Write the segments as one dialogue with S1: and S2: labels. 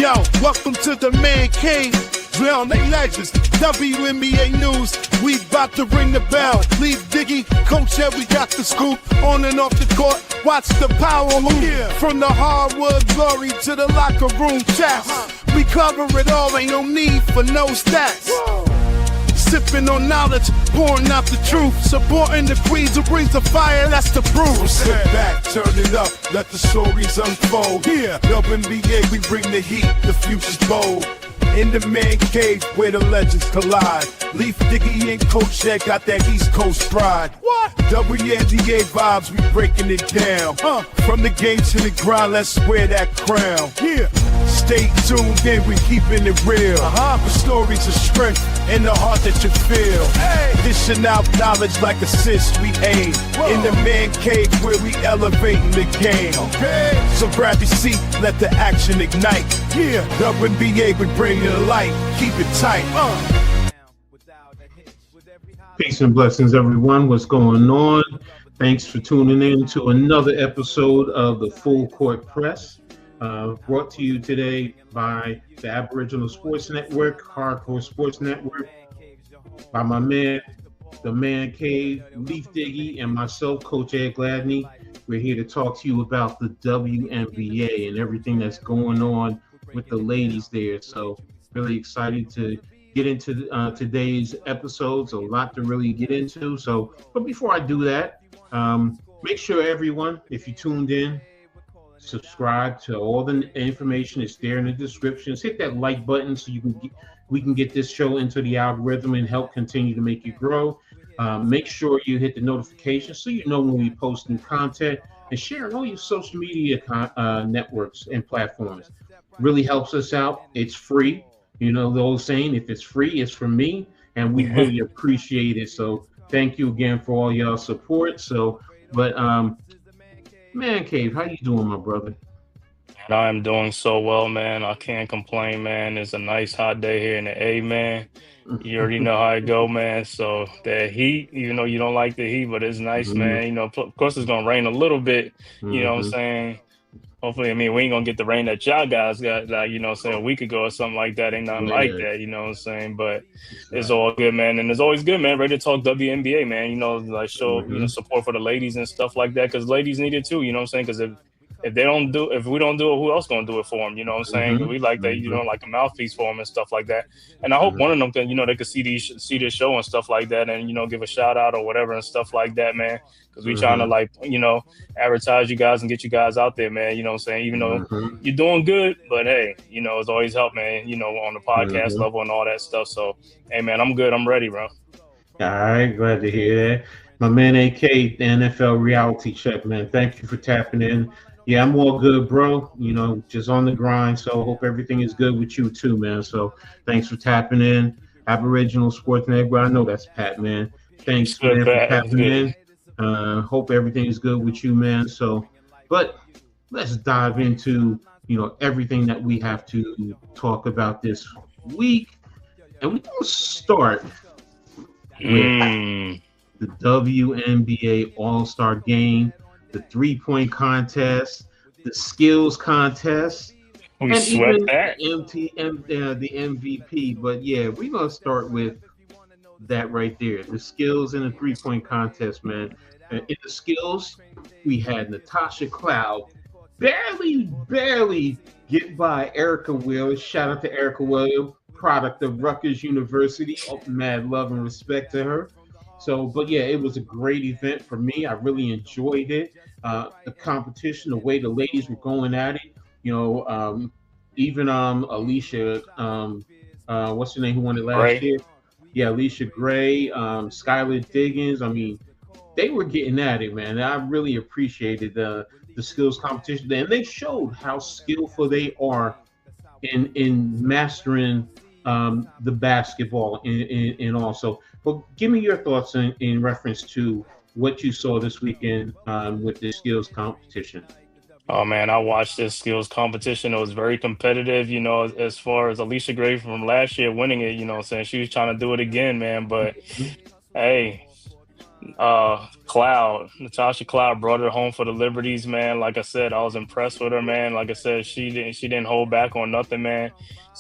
S1: Yo, welcome to the man cave. Drown they legends. WNBA news. We about to ring the bell. Leave Diggy, coach, yeah, we got the scoop. On and off the court, watch the power move. Yeah. From the hardwood glory to the locker room chats. We cover it all, ain't no need for no stats. Whoa. Sipping on knowledge, pouring out the truth. Supporting the queens who brings the fire, that's the proof. So sit back, turn it up, let the stories unfold. Yeah, WNBA, we bring the heat, the future's bold. In the man cave where the legends collide. Leaf Diggy and Coach Ed got that East Coast pride. What? WNBA vibes, we breaking it down. From the game to the grind, let's wear that crown. Yeah. Stay tuned in, we keeping it real. The stories of strength and the heart that you feel. Hey. Dishing out knowledge like assists we aim. Whoa. In the man cave where we elevating the game. Okay. So grab your seat, let the action ignite. Yeah, WNBA, we bring it to light. Keep it tight.
S2: Peace and blessings, everyone. What's going on? Thanks for tuning in to another episode of the Full Court Press. Brought to you today by the Aboriginal Sports Network, Hardcore Sports Network, by my man, the Man Cave, Leaf Diggy, and myself, Coach Ed Gladney. We're here to talk to you about the WNBA and everything that's going on with the ladies there. So really excited to get into today's episodes. A lot to really get into. So, but before I do that, make sure everyone, if you tuned in, subscribe to all the information. It's there in the descriptions. Hit that like button so we can get this show into the algorithm and help continue to make it grow. Make sure you hit the notification so you know when we post new content, and share on all your social media networks and platforms. Really helps us out. It's free. You know the old saying, if it's free, it's for me, and we really appreciate it. So thank you again for all y'all support. So, but Man Cave, how you doing, my brother?
S3: I'm doing so well, man. I can't complain, man. It's a nice hot day here in the A, man. You already know how it go, man. So the heat, you know, you don't like the heat, but it's nice, man. You know, of course it's gonna rain a little bit. You know what I'm saying? Hopefully, I mean, we ain't gonna get the rain that y'all guys got, like, you know what I'm saying, a week ago or something like that. Ain't nothing like that, you know what I'm saying? But it's all good, man. And it's always good, man. Ready to talk WNBA, man. You know, like show you know support for the ladies and stuff like that, because ladies need it too. You know what I'm saying? Because if we don't do it, who else gonna do it for them? You know what I'm saying? We like that, you know, like a mouthpiece for them and stuff like that. And I hope one of them can, you know, they could see this show and stuff like that, and you know, give a shout out or whatever and stuff like that, man. Because we trying to, like, you know, advertise you guys and get you guys out there, man. You know what I'm saying? Even though you're doing good, but hey, you know, it's always help, man. You know, on the podcast level and all that stuff. So hey, man, I'm good. I'm ready, bro.
S2: All right, glad to hear that. My man AK, the NFL Reality Check, man. Thank you for tapping in. Yeah, I'm all good, bro. You know, just on the grind. So hope everything is good with you too, man. So thanks for tapping in. Aboriginal Sports Network. I know that's Pat, man. Thanks, man, for tapping in. Hope everything is good with you, man. So, but let's dive into, you know, everything that we have to talk about this week. And we're going to start with the WNBA All-Star game, the three-point contest, the skills contest,
S3: and even that.
S2: The MVP. But yeah, we're gonna start with that right there, the skills and the three-point contest, man. In the skills, we had Natasha Cloud barely get by Erica Williams. Shout out to Erica Williams, product of Rutgers University. Mad love and respect to her. So, but yeah, it was a great event for me. I really enjoyed it. The competition, the way the ladies were going at it, you know, even Alicia, what's her name, who won it last year? Yeah, Alicia Gray, Skylar Diggins. I mean, they were getting at it, man. I really appreciated the skills competition. And they showed how skillful they are in mastering the basketball and also. But give me your thoughts in reference to what you saw this weekend with the skills competition.
S3: Oh, man, I watched this skills competition. It was very competitive, you know, as far as Alicia Gray from last year winning it, you know what I'm saying? She was trying to do it again, man. But, hey, Natasha Cloud brought her home for the Liberties, man. Like I said, I was impressed with her, man. Like I said, she didn't hold back on nothing, man.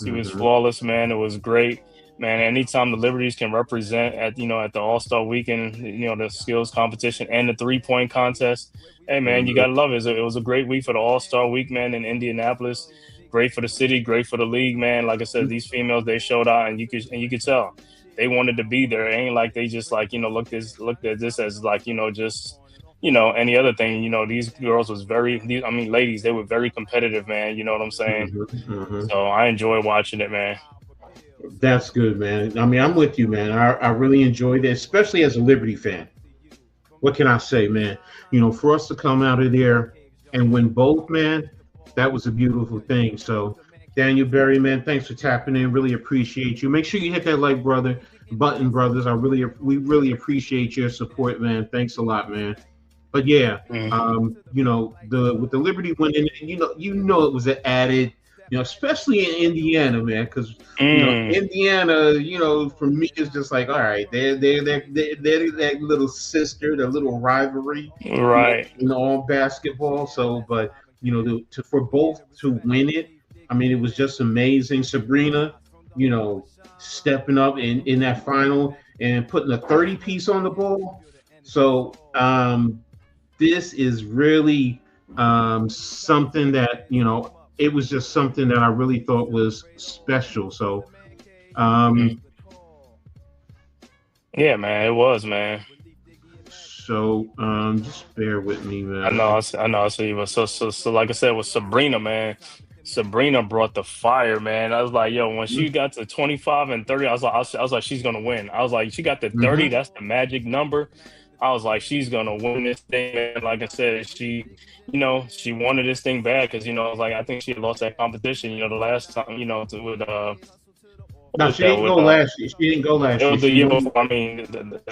S3: She was
S2: Mm-hmm.
S3: flawless, man. It was great, man. Anytime the Liberties can represent at the All-Star weekend, the skills competition and the 3-point contest, hey man, you
S2: Mm-hmm.
S3: gotta love it. It was a great week for the All-Star week, man, in Indianapolis. Great for the city, great for the league, man. Like I said, these females, they showed out, and you could tell they wanted to be there. It ain't like they just like looked at this as like just any other thing. These girls was I mean ladies, they were very competitive, man. You know what I'm saying?
S2: Mm-hmm. Mm-hmm.
S3: So I enjoy watching it, man.
S2: That's good, man. I mean, I'm with you, man. I really enjoyed it, especially as a Liberty fan. What can I say, man? For us to come out of there and win both, man, that was a beautiful thing. So, Daniel Berry, man, thanks for tapping in. Really appreciate you. Make sure you hit that like button, brothers. We really appreciate your support, man. Thanks a lot, man. But yeah,
S3: Mm.
S2: the with the Liberty winning, it was an added, especially in Indiana, man, because
S3: Mm.
S2: Indiana, for me, it's just like, all right, they're that little sister, the little rivalry,
S3: Right.
S2: in all basketball. So, but for both to win it, I mean, it was just amazing. Sabrina, you know, stepping up in that final and putting a 30 piece on the ball. So, this is really something that it was just something that I really thought was special. So
S3: Mm.
S2: um,
S3: Yeah, man, it was, man.
S2: just bear with me,
S3: I
S2: man.
S3: know, I know. I see, but so, like I said, with Sabrina, man, Sabrina brought the fire, man. I was like, yo, when she got to 25 and 30, I was like, she's gonna win. I was like, she got to 30,
S2: Mm-hmm.
S3: that's the magic number. I was like, she's gonna win this thing, man. Like I said, she wanted this thing bad because I was like, I think she had lost that competition, the last time, with what
S2: No,
S3: was
S2: she
S3: that
S2: didn't
S3: with
S2: go last year. She didn't go
S3: it
S2: last year.
S3: was the year before. I mean,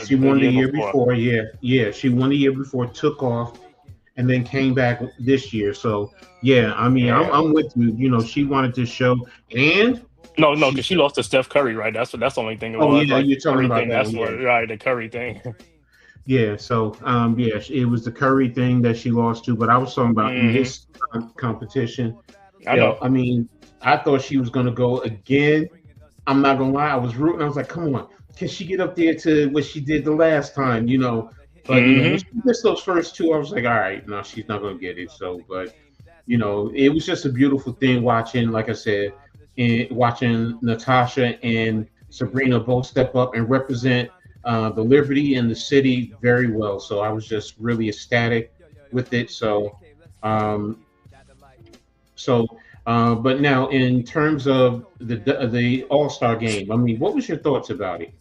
S2: She
S3: the
S2: won the
S3: year
S2: year
S3: before.
S2: before. Yeah, yeah. She won the year before, took off, and then came back this year. So yeah, I mean, I'm,
S3: Yeah.
S2: I'm with you. She wanted to show, and
S3: No, no,
S2: she.
S3: because she lost to Steph Curry, right? That's the only thing it
S2: Oh
S3: was.
S2: yeah,
S3: Like
S2: you're
S3: the
S2: talking
S3: Curry
S2: about
S3: thing.
S2: that
S3: That's
S2: one.
S3: what,
S2: Yeah,
S3: right? The Curry thing.
S2: yeah. So yeah, it was the Curry thing that she lost to, but I was talking about in
S3: Hmm.
S2: this competition.
S3: I know.
S2: I mean, I thought she was gonna go again. I'm not gonna lie, I was rooting. I was like, come on, can she get up there to what she did the last time? But when
S3: Hmm.
S2: she missed those first two, I was like, all right, no, she's not gonna get it. So, but it was just a beautiful thing watching, like I said, watching Natasha and Sabrina both step up and represent the Liberty and the city very well. So I was just really ecstatic with it. Um, but now in terms of the All-Star game, I mean, what was your thoughts about it?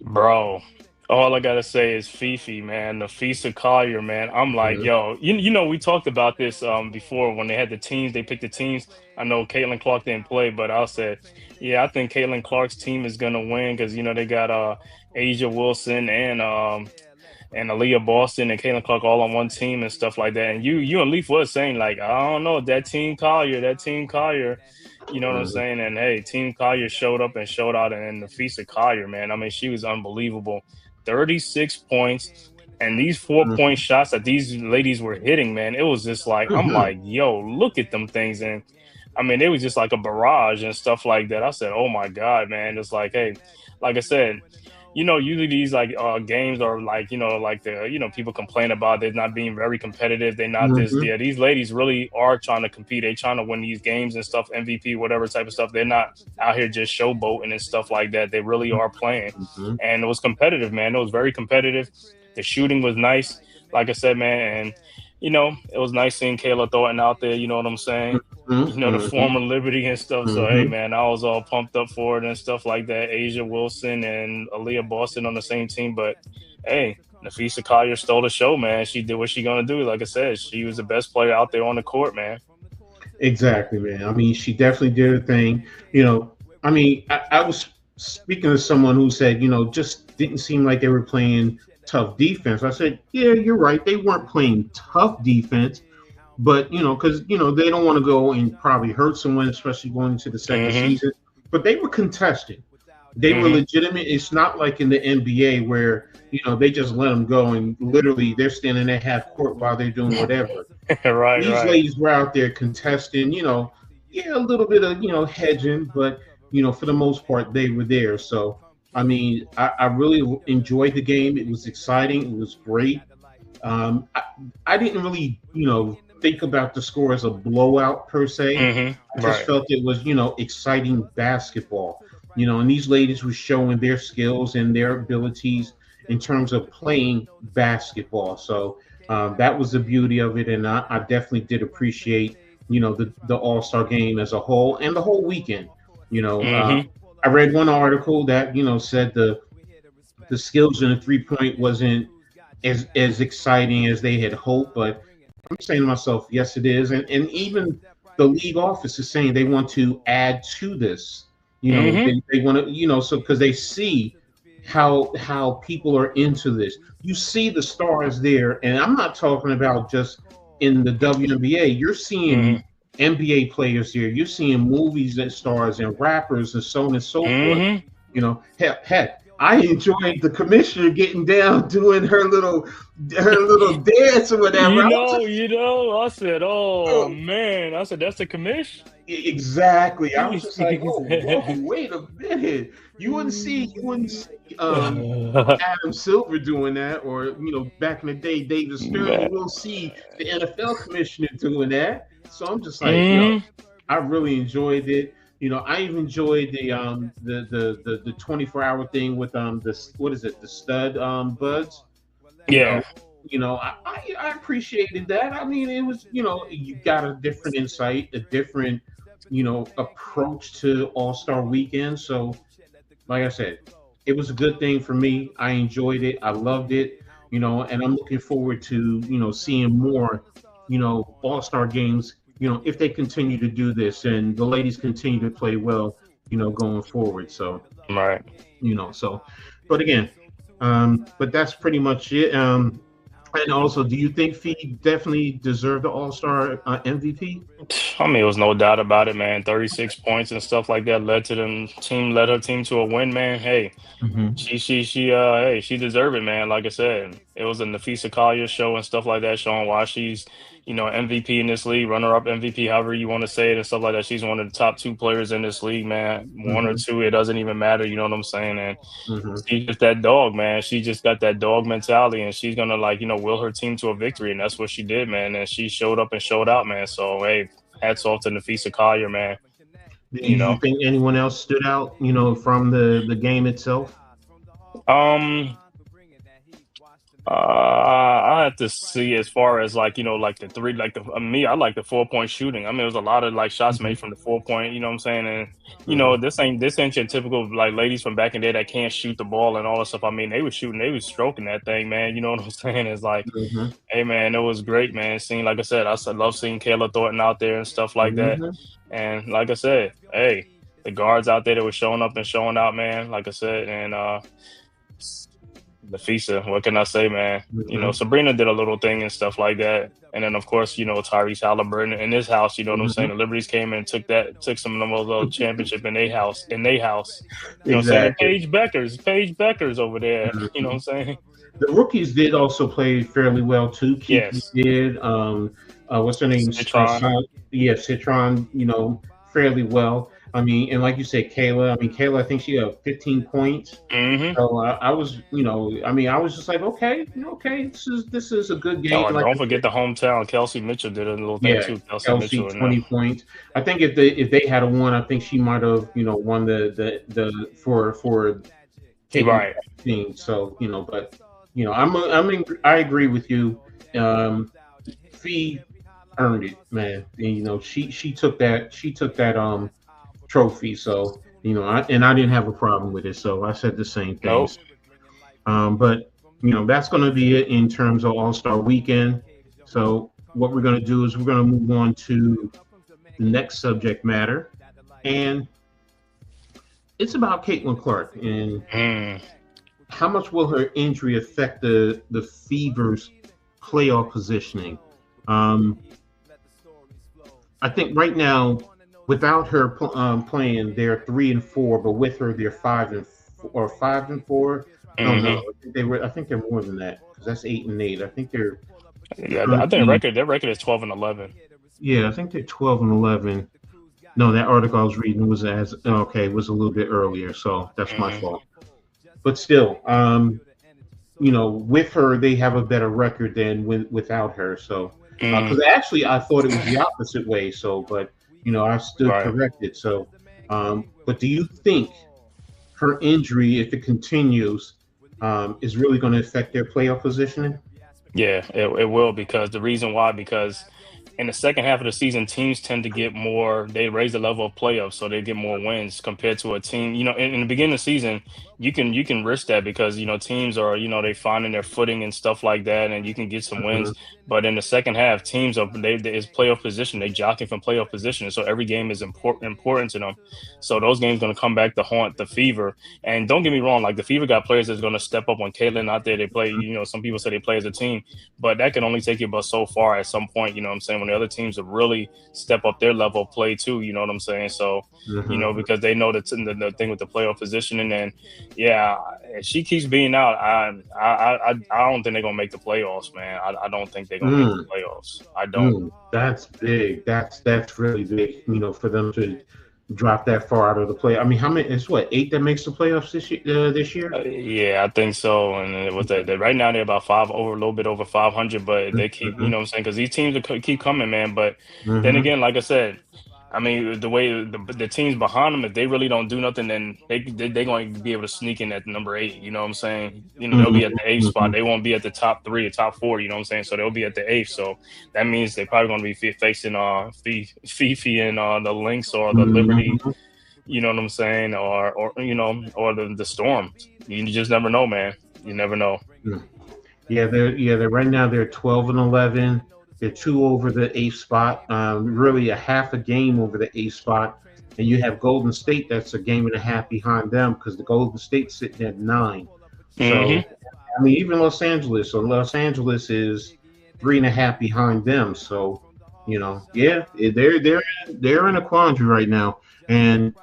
S3: Bro, all I gotta say is Fifi, man. Napheesa Collier, man. I'm like,
S2: Mhm.
S3: yo, we talked about this before when they had the teams, they picked the teams. I know Caitlin Clark didn't play, but I said, yeah, I think Caitlin Clark's team is gonna win because they got Asia Wilson and Aaliyah Boston and Caitlin Clark all on one team and stuff like that. And you and Leaf was saying like, I don't know, that team Collier, you know what I'm
S2: Mhm.
S3: saying? And hey, Team Collier showed up and showed out, and the feast of Collier, man. I mean, she was unbelievable. 36 points. And these 4-point
S2: Mhm.
S3: shots that these ladies were hitting, man, it was just like, I'm
S2: Mhm.
S3: like, yo, look at them things. And I mean, it was just like a barrage and stuff like that. I said, oh my God, man. It's like, hey, like I said, usually these like games are like, like the people complain about they're not being very competitive. They're not this.
S2: Mhm.
S3: Yeah, these ladies really are trying to compete. They're trying to win these games and stuff, MVP, whatever type of stuff. They're not out here just showboating and stuff like that. They really are playing,
S2: Mhm.
S3: and it was competitive, man. It was very competitive. The shooting was nice, like I said, man, and it was nice seeing Kayla Thornton out there. You know what I'm saying? The
S2: Mhm.
S3: former Liberty and stuff. So hey,
S2: Mhm.
S3: man, I was all pumped up for it and stuff like that. Asia Wilson and Aaliyah Boston on the same team, but hey, Napheesa Collier stole the show, man. She did what she gonna do. Like I said, she was the best player out there on the court, man.
S2: Exactly, man. I mean, she definitely did her thing. I mean, I was speaking to someone who said, just didn't seem like they were playing tough defense. I said, yeah, you're right. They weren't playing tough defense, but because they don't want to go and probably hurt someone, especially going into the second
S3: Hmm.
S2: season. But they were contesting. They were legitimate. It's not like in the NBA where they just let them go and literally they're standing at half court while they're doing whatever.
S3: Right,
S2: These
S3: right.
S2: ladies were out there contesting. Yeah, a little bit of hedging, but for the most part they were there. So I mean, I really enjoyed the game. It was exciting. It was great. I didn't really think about the score as a blowout per se. I just
S3: Right.
S2: felt it was exciting basketball. And these ladies were showing their skills and their abilities in terms of playing basketball. So that was the beauty of it, and I definitely did appreciate the All-Star game as a whole and the whole weekend. I read one article that said the skills in the 3-point wasn't as exciting as they had hoped, but I'm saying to myself, yes, it is, and even the league office is saying they want to add to this. They want to, so because they see how people are into this. You see the stars there, and I'm not talking about just in the WNBA. You're seeing NBA players there. You're seeing movies that stars and rappers and so on and so forth. Heck, I enjoyed the commissioner getting down, doing her little dance or whatever.
S3: I said, oh man, I said that's the commish.
S2: Exactly. I was just like, oh, whoa, wait a minute. You wouldn't see Adam Silver doing that, or back in the day, David Stern. You will see the NFL commissioner doing that. So I'm just like, I really enjoyed it. I even enjoyed the 24-hour thing with the stud buds.
S3: Yeah.
S2: I appreciated that. I mean, it was you got a different insight, a different approach to All-Star Weekend. So, like I said, it was a good thing for me. I enjoyed it. I loved it. And I'm looking forward to seeing more All-Star games. If they continue to do this and the ladies continue to play well, going forward. So,
S3: right.
S2: But again, but that's pretty much it. And also, do you think Fee definitely deserved the All-Star MVP?
S3: I mean, it was no doubt about it, man. 36 points and stuff like that led her team to a win, man. Hey, she deserved it, man. Like I said, it was a Napheesa Collier show and stuff like that, showing why she's MVP in this league, runner-up MVP, however you want to say it, and stuff like that. She's one of the top 2 players in this league, man. One or two, it doesn't even matter. You know what I'm saying? And she's just that dog, man. She just got that dog mentality, and she's gonna will her team to a victory, and that's what she did, man. And she showed up and showed out, man. So hey, hats off to Napheesa Collier, man.
S2: Do you think anyone else stood out, from the game itself?
S3: I have to see as far as like the three, me, I like the 4-point shooting. I mean, there was a lot of shots made from the 4-point, you know what I'm saying? And this ain't your typical ladies from back in the day that can't shoot the ball and all that stuff. I mean, they was stroking that thing, man. You know what I'm saying? It's like, hey man, it was great, man. Seeing, like I said, love seeing Kayla Thornton out there and stuff like that. And like I said, hey, the guards out there that were showing up and showing out, man. Like I said, and Napheesa, what can I say, man? Sabrina did a little thing and stuff like that. And then, of course, Tyrese Halliburton in his house, you know what I'm saying? The Liberties came in and took some of those championship in their house. You know what I'm saying? Paige Beckers over there. You know what I'm saying?
S2: The rookies did also play fairly well, too. Kiki did. What's her name? Citron, fairly well. I mean, and like you said, Kayla, I think she had 15 points. So I was just like, okay, this is a good game.
S3: Oh, don't forget the hometown. Kelsey Mitchell did a little thing too. Kelsey Mitchell,
S2: 20 points. I think if they had won, I think she might have, won the for
S3: right
S2: team. So but I agree with you. Fee earned it, man. And, she took that trophy, so I didn't have a problem with it, so I said the same things. But that's going to be it in terms of All-Star Weekend. So what we're going to do is we're going to move on to the next subject matter, and it's about Caitlin Clark and how much will her injury affect the Fever's playoff positioning. I think right now, without her playing, they're 3-4, but with her, they're 5-4. No, no,
S3: Hmm.
S2: I think they're more than that because that's 8-8. I think they're
S3: Yeah, I think
S2: 13.
S3: their record is 12-11.
S2: Yeah, I think they're 12-11. No, that article I was reading was was a little bit earlier, so that's my
S3: Hmm.
S2: fault. But still, with her, they have a better record than without her. So,
S3: Hmm.
S2: because actually, I thought it was the opposite way. So, but I stood
S3: Right.
S2: corrected. So, but do you think her injury, if it continues, is really going to affect their playoff positioning?
S3: Yeah, it will, because the reason why, because in the second half of the season, teams tend to get more, they raise the level of playoffs, so they get more wins compared to a team. In the beginning of the season, you can risk that because teams are, they finding their footing and stuff like that, and you can get some
S2: Mhm.
S3: wins. But in the second half, teams are is playoff position. They jockeying from playoff position, so every game is important to them. So those games going to come back to haunt the Fever. And don't get me wrong, like the Fever got players that's going to step up when Caitlin out there. They play, some people say they play as a team, but that can only take you but so far at some point, what I'm saying, when the other teams will really step up their level of play too, you know what I'm saying? So,
S2: Mhm.
S3: because they know the thing with the playoff position. And then, yeah, if she keeps being out, I don't think they're gonna make the playoffs, man. I don't think they're gonna make the
S2: Mm,
S3: playoffs. I don't.
S2: that's big. That's really big. For them to drop that far out of the play. I mean, how many? It's what, 8 that makes the playoffs this year? This year?
S3: Yeah, I think so. And it was that right now they're about a little bit over 500, but they keep,
S2: Mm-hmm.
S3: what I'm saying, because these teams keep coming, man. But then
S2: Mm-hmm.
S3: again, like I said, I mean, the way the teams behind them, if they really don't do nothing, then they're going to be able to sneak in at number 8. You know what I'm saying? They'll be at the eighth spot.
S2: Mm-hmm.
S3: They won't be at the top 3 or top 4. You know what I'm saying? So they'll be at the eighth. So that means they're probably going to be facing Fifi and the Lynx or the Liberty.
S2: Mm-hmm.
S3: You know what I'm saying? Or the Storms. You just never know, man. You never know.
S2: Yeah, they're right now they're 12-11. They're 2 over the eighth spot. Really a half a game over the eighth spot. And you have Golden State that's a game and a half behind them because the Golden State's sitting at 9.
S3: Hmm.
S2: So I mean, even Los Angeles. So Los Angeles is 3.5 behind them. So yeah, they're in a quandary right now. And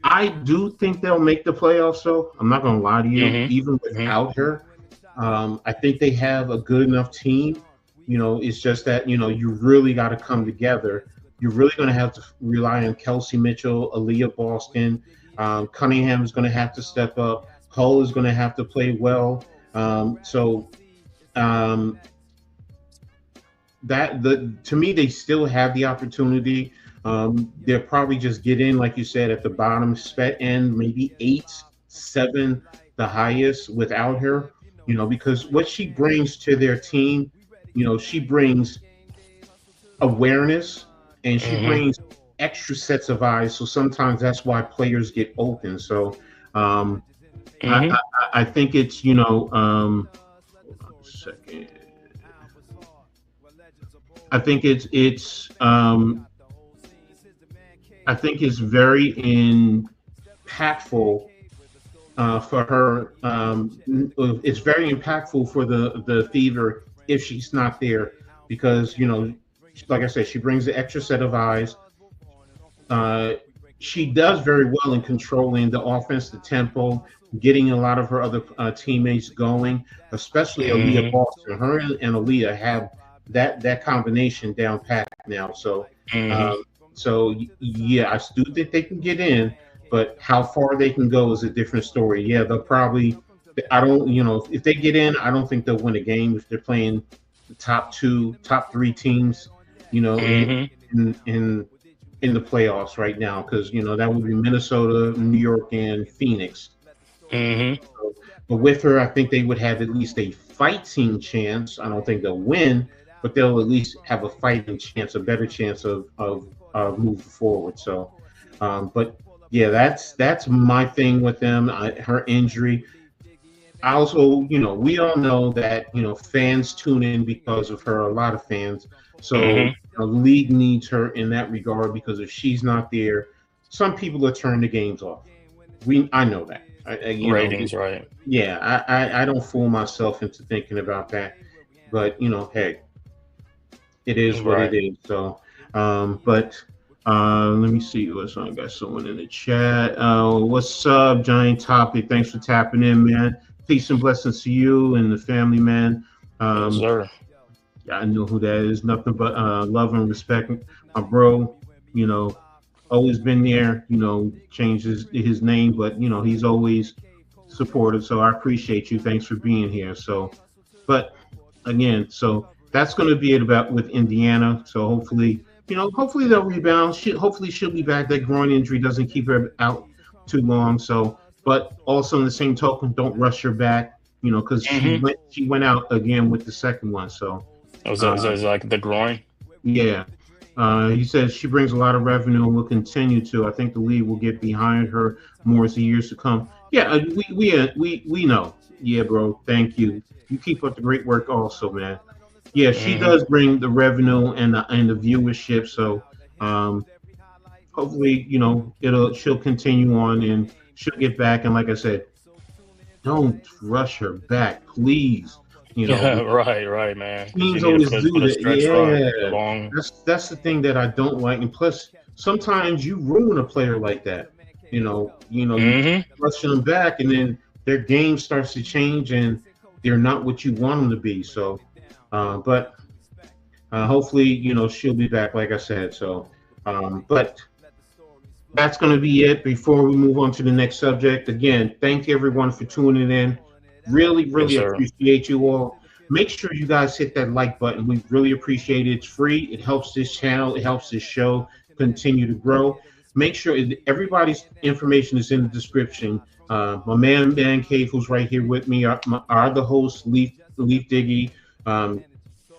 S2: I do think they'll make the playoffs. So I'm not gonna lie to you,
S3: Hmm.
S2: even
S3: Hmm.
S2: without her. I think they have a good enough team. It's just that you really got to come together. You're really going to have to rely on Kelsey Mitchell, Aaliyah Boston. Cunningham is going to have to step up. Hull is going to have to play well. So um, that to me, they still have the opportunity. They'll probably just get in, like you said, at the bottom spec end, maybe 8, 7, the highest without her. Because what she brings to their team, she brings awareness and she
S3: Hmm.
S2: brings extra sets of eyes. So sometimes that's why players get open. So um, I,
S3: Hmm.
S2: I, I think it's hold on a second. I think I think it's very impactful for her. It's very impactful for the Fever if she's not there because like I said, she brings the extra set of eyes. Uh, she does very well in controlling the offense, the tempo, getting a lot of her other teammates going, especially Aaliyah
S3: Hmm.
S2: Boston. Her and Aaliyah have that combination down pat now. So,
S3: Hmm.
S2: um, yeah, I do think they can get in, but how far they can go is a different story. Yeah, they'll probably. I don't, if they get in, I don't think they'll win a game if they're playing the top 2, top 3 teams. You know, in
S3: Hmm.
S2: in in in the playoffs right now because that would be Minnesota, New York, and Phoenix.
S3: Hmm.
S2: But with her, I think they would have at least a fighting chance. I don't think they'll win, but they'll at least have a fighting chance, a better chance of moving forward. So, but yeah, that's my thing with them. Her injury. I also, we all know that fans tune in because of her. A lot of fans. So
S3: Hmm.
S2: the league needs her in that regard because if she's not there, some people will turn the games off. I know that.
S3: Ratings, right?
S2: Yeah, I don't fool myself into thinking about that. But hey, it is what it
S3: Right.
S2: is. So, but Let me see what's on. I got someone in the chat. What's up, Giant Topic? Thanks for tapping in, man. Peace and blessings to you and the family, man.
S3: Yes,
S2: Um,
S3: sir.
S2: yeah, I know who that is. Nothing but love and respect, my bro. You know, always been there. Changed his name, but he's always supportive. So I appreciate you. Thanks for being here. So, but again, so that's going to be it about with Indiana. So hopefully they'll rebound. Hopefully she'll be back. That groin injury doesn't keep her out too long. So, but also in the same token, don't rush her back. Because
S3: Mm-hmm.
S2: she went out again with the second one. So,
S3: Is that like the groin?
S2: yeah. He says she brings a lot of revenue and will continue to. I think the league will get behind her more as the years to come. Yeah, we know. Yeah, bro. Thank you. You keep up the great work, also, man. Yeah, she
S3: Mm-hmm.
S2: does bring the revenue and the viewership. So hopefully, she'll continue on and she'll get back. And like I said, don't rush her back, please. You know,
S3: Yeah, right, man. Because you
S2: teams
S3: need to
S2: always
S3: put
S2: do
S3: a
S2: that.
S3: stretch run, the
S2: Yeah,
S3: long.
S2: that's the thing that I don't like. And plus, sometimes you ruin a player like that. You
S3: Mm-hmm.
S2: rushing them back, and then their game starts to change, and they're not what you want them to be. So, but hopefully, she'll be back, like I said. So, but that's going to be it before we move on to the next subject. Again, thank everyone for tuning in. Really,
S3: Yes,
S2: really
S3: sir.
S2: appreciate you all. Make sure you guys hit that like button. We really appreciate it. It's free. It helps this channel. It helps this show continue to grow. Make sure everybody's information is in the description. My man Cave, who's right here with me, are the host, Leaf Diggy. Um,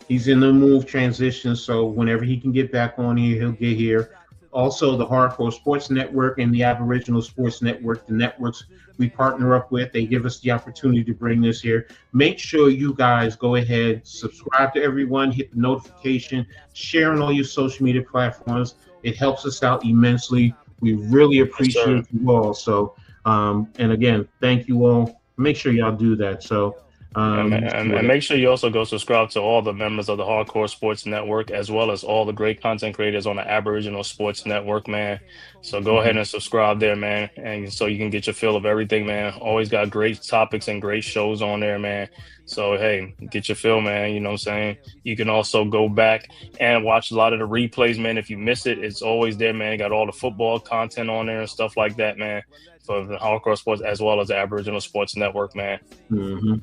S2: He's in the move transition, so whenever he can get back on here, he'll get here. Also, the Hardcore Sports Network and the Aboriginal Sports Network, the networks we partner up with, they give us the opportunity to bring this here. Make sure you guys go ahead, subscribe to everyone, hit the notification, share on all your social media platforms. It helps us out immensely. We really
S3: Yes, sir.
S2: appreciate you all. So, and again, thank you all. Make sure y'all do that. So, let's see
S3: And
S2: what
S3: make sure you also go subscribe to all the members of the Hardcore Sports Network, as well as all the great content creators on the Aboriginal Sports Network, man. So go ahead
S2: else.
S3: and subscribe there, man, and so you can get your fill of everything, man. Always got great topics and great shows on there, man. So hey, get your fill, man. You know what I'm saying? You can also go back and watch a lot of the replays, man. If you miss it, it's always there, man. Got all the football content on there and stuff like that, man. For the Hardcore Sports as well as the Aboriginal Sports Network, man.
S2: hmm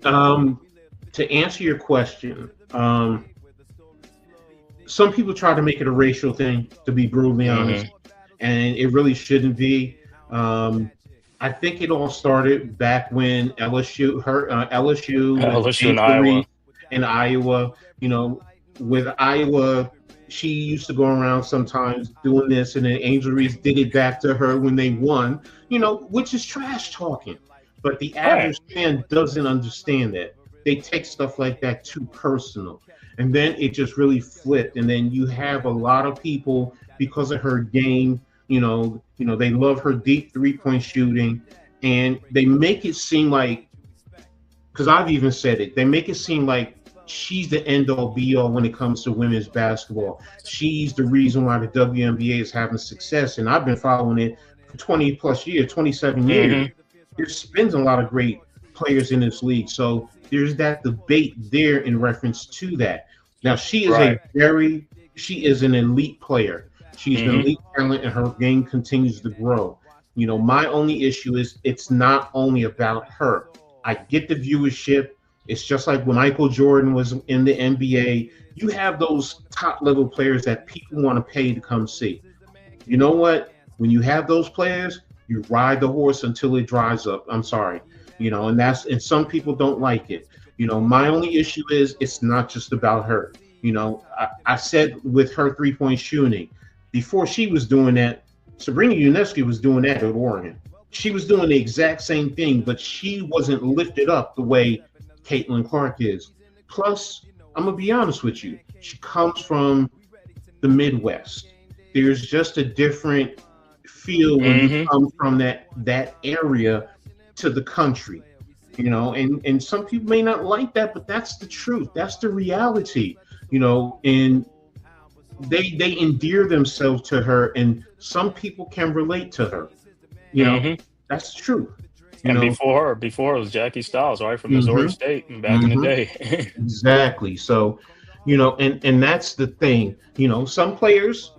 S2: Um, to answer your question, some people try to make it a racial thing, to be brutally honest,
S3: Hmm.
S2: and it really shouldn't be. Um, I think it all started back when LSU with
S3: LSU in
S2: Angel
S3: Iowa.
S2: Reese in Iowa. You know, with Iowa, she used to go around sometimes doing this, and then Angel Reese did it back to her when they won. Which is trash talking. But the
S3: Right.
S2: average fan doesn't understand that. They take stuff like that too personal. And then it just really flipped. And then you have a lot of people because of her game, they love her deep three-point shooting. And they make it seem like, because I've even said it, they make it seem like she's the end all be all when it comes to women's basketball. She's the reason why the WNBA is having success. And I've been following it for 20 plus years, 27 years.
S3: Hmm.
S2: There's been a lot of great players in this league. So there's that debate there in reference to that. Now
S3: Right.
S2: she is an elite player. She's an
S3: Hmm.
S2: elite talent and her game continues to grow. My only issue is it's not only about her. I get the viewership. It's just like when Michael Jordan was in the NBA. You have those top level players that people want to pay to come see. You know what? When you have those players, you ride the horse until it dries up. I'm sorry, and some people don't like it. My only issue is it's not just about her. I said with her 3-point shooting, before she was doing that, Sabrina Ionescu was doing that at Oregon. She was doing the exact same thing, but she wasn't lifted up the way Caitlin Clark is. Plus, I'm gonna be honest with you, she comes from the Midwest. There's just a different feel when you
S3: Hmm.
S2: come from that area to the country, and some people may not like that, but that's the truth. That's the reality, and they endear themselves to her, and some people can relate to her. You know,
S3: Hmm.
S2: that's true. You
S3: And
S2: know,
S3: before it was Jackie Styles, right, from Missouri
S2: hmm
S3: State back in the
S2: hmm
S3: day.
S2: exactly. So, and that's the thing. Some players,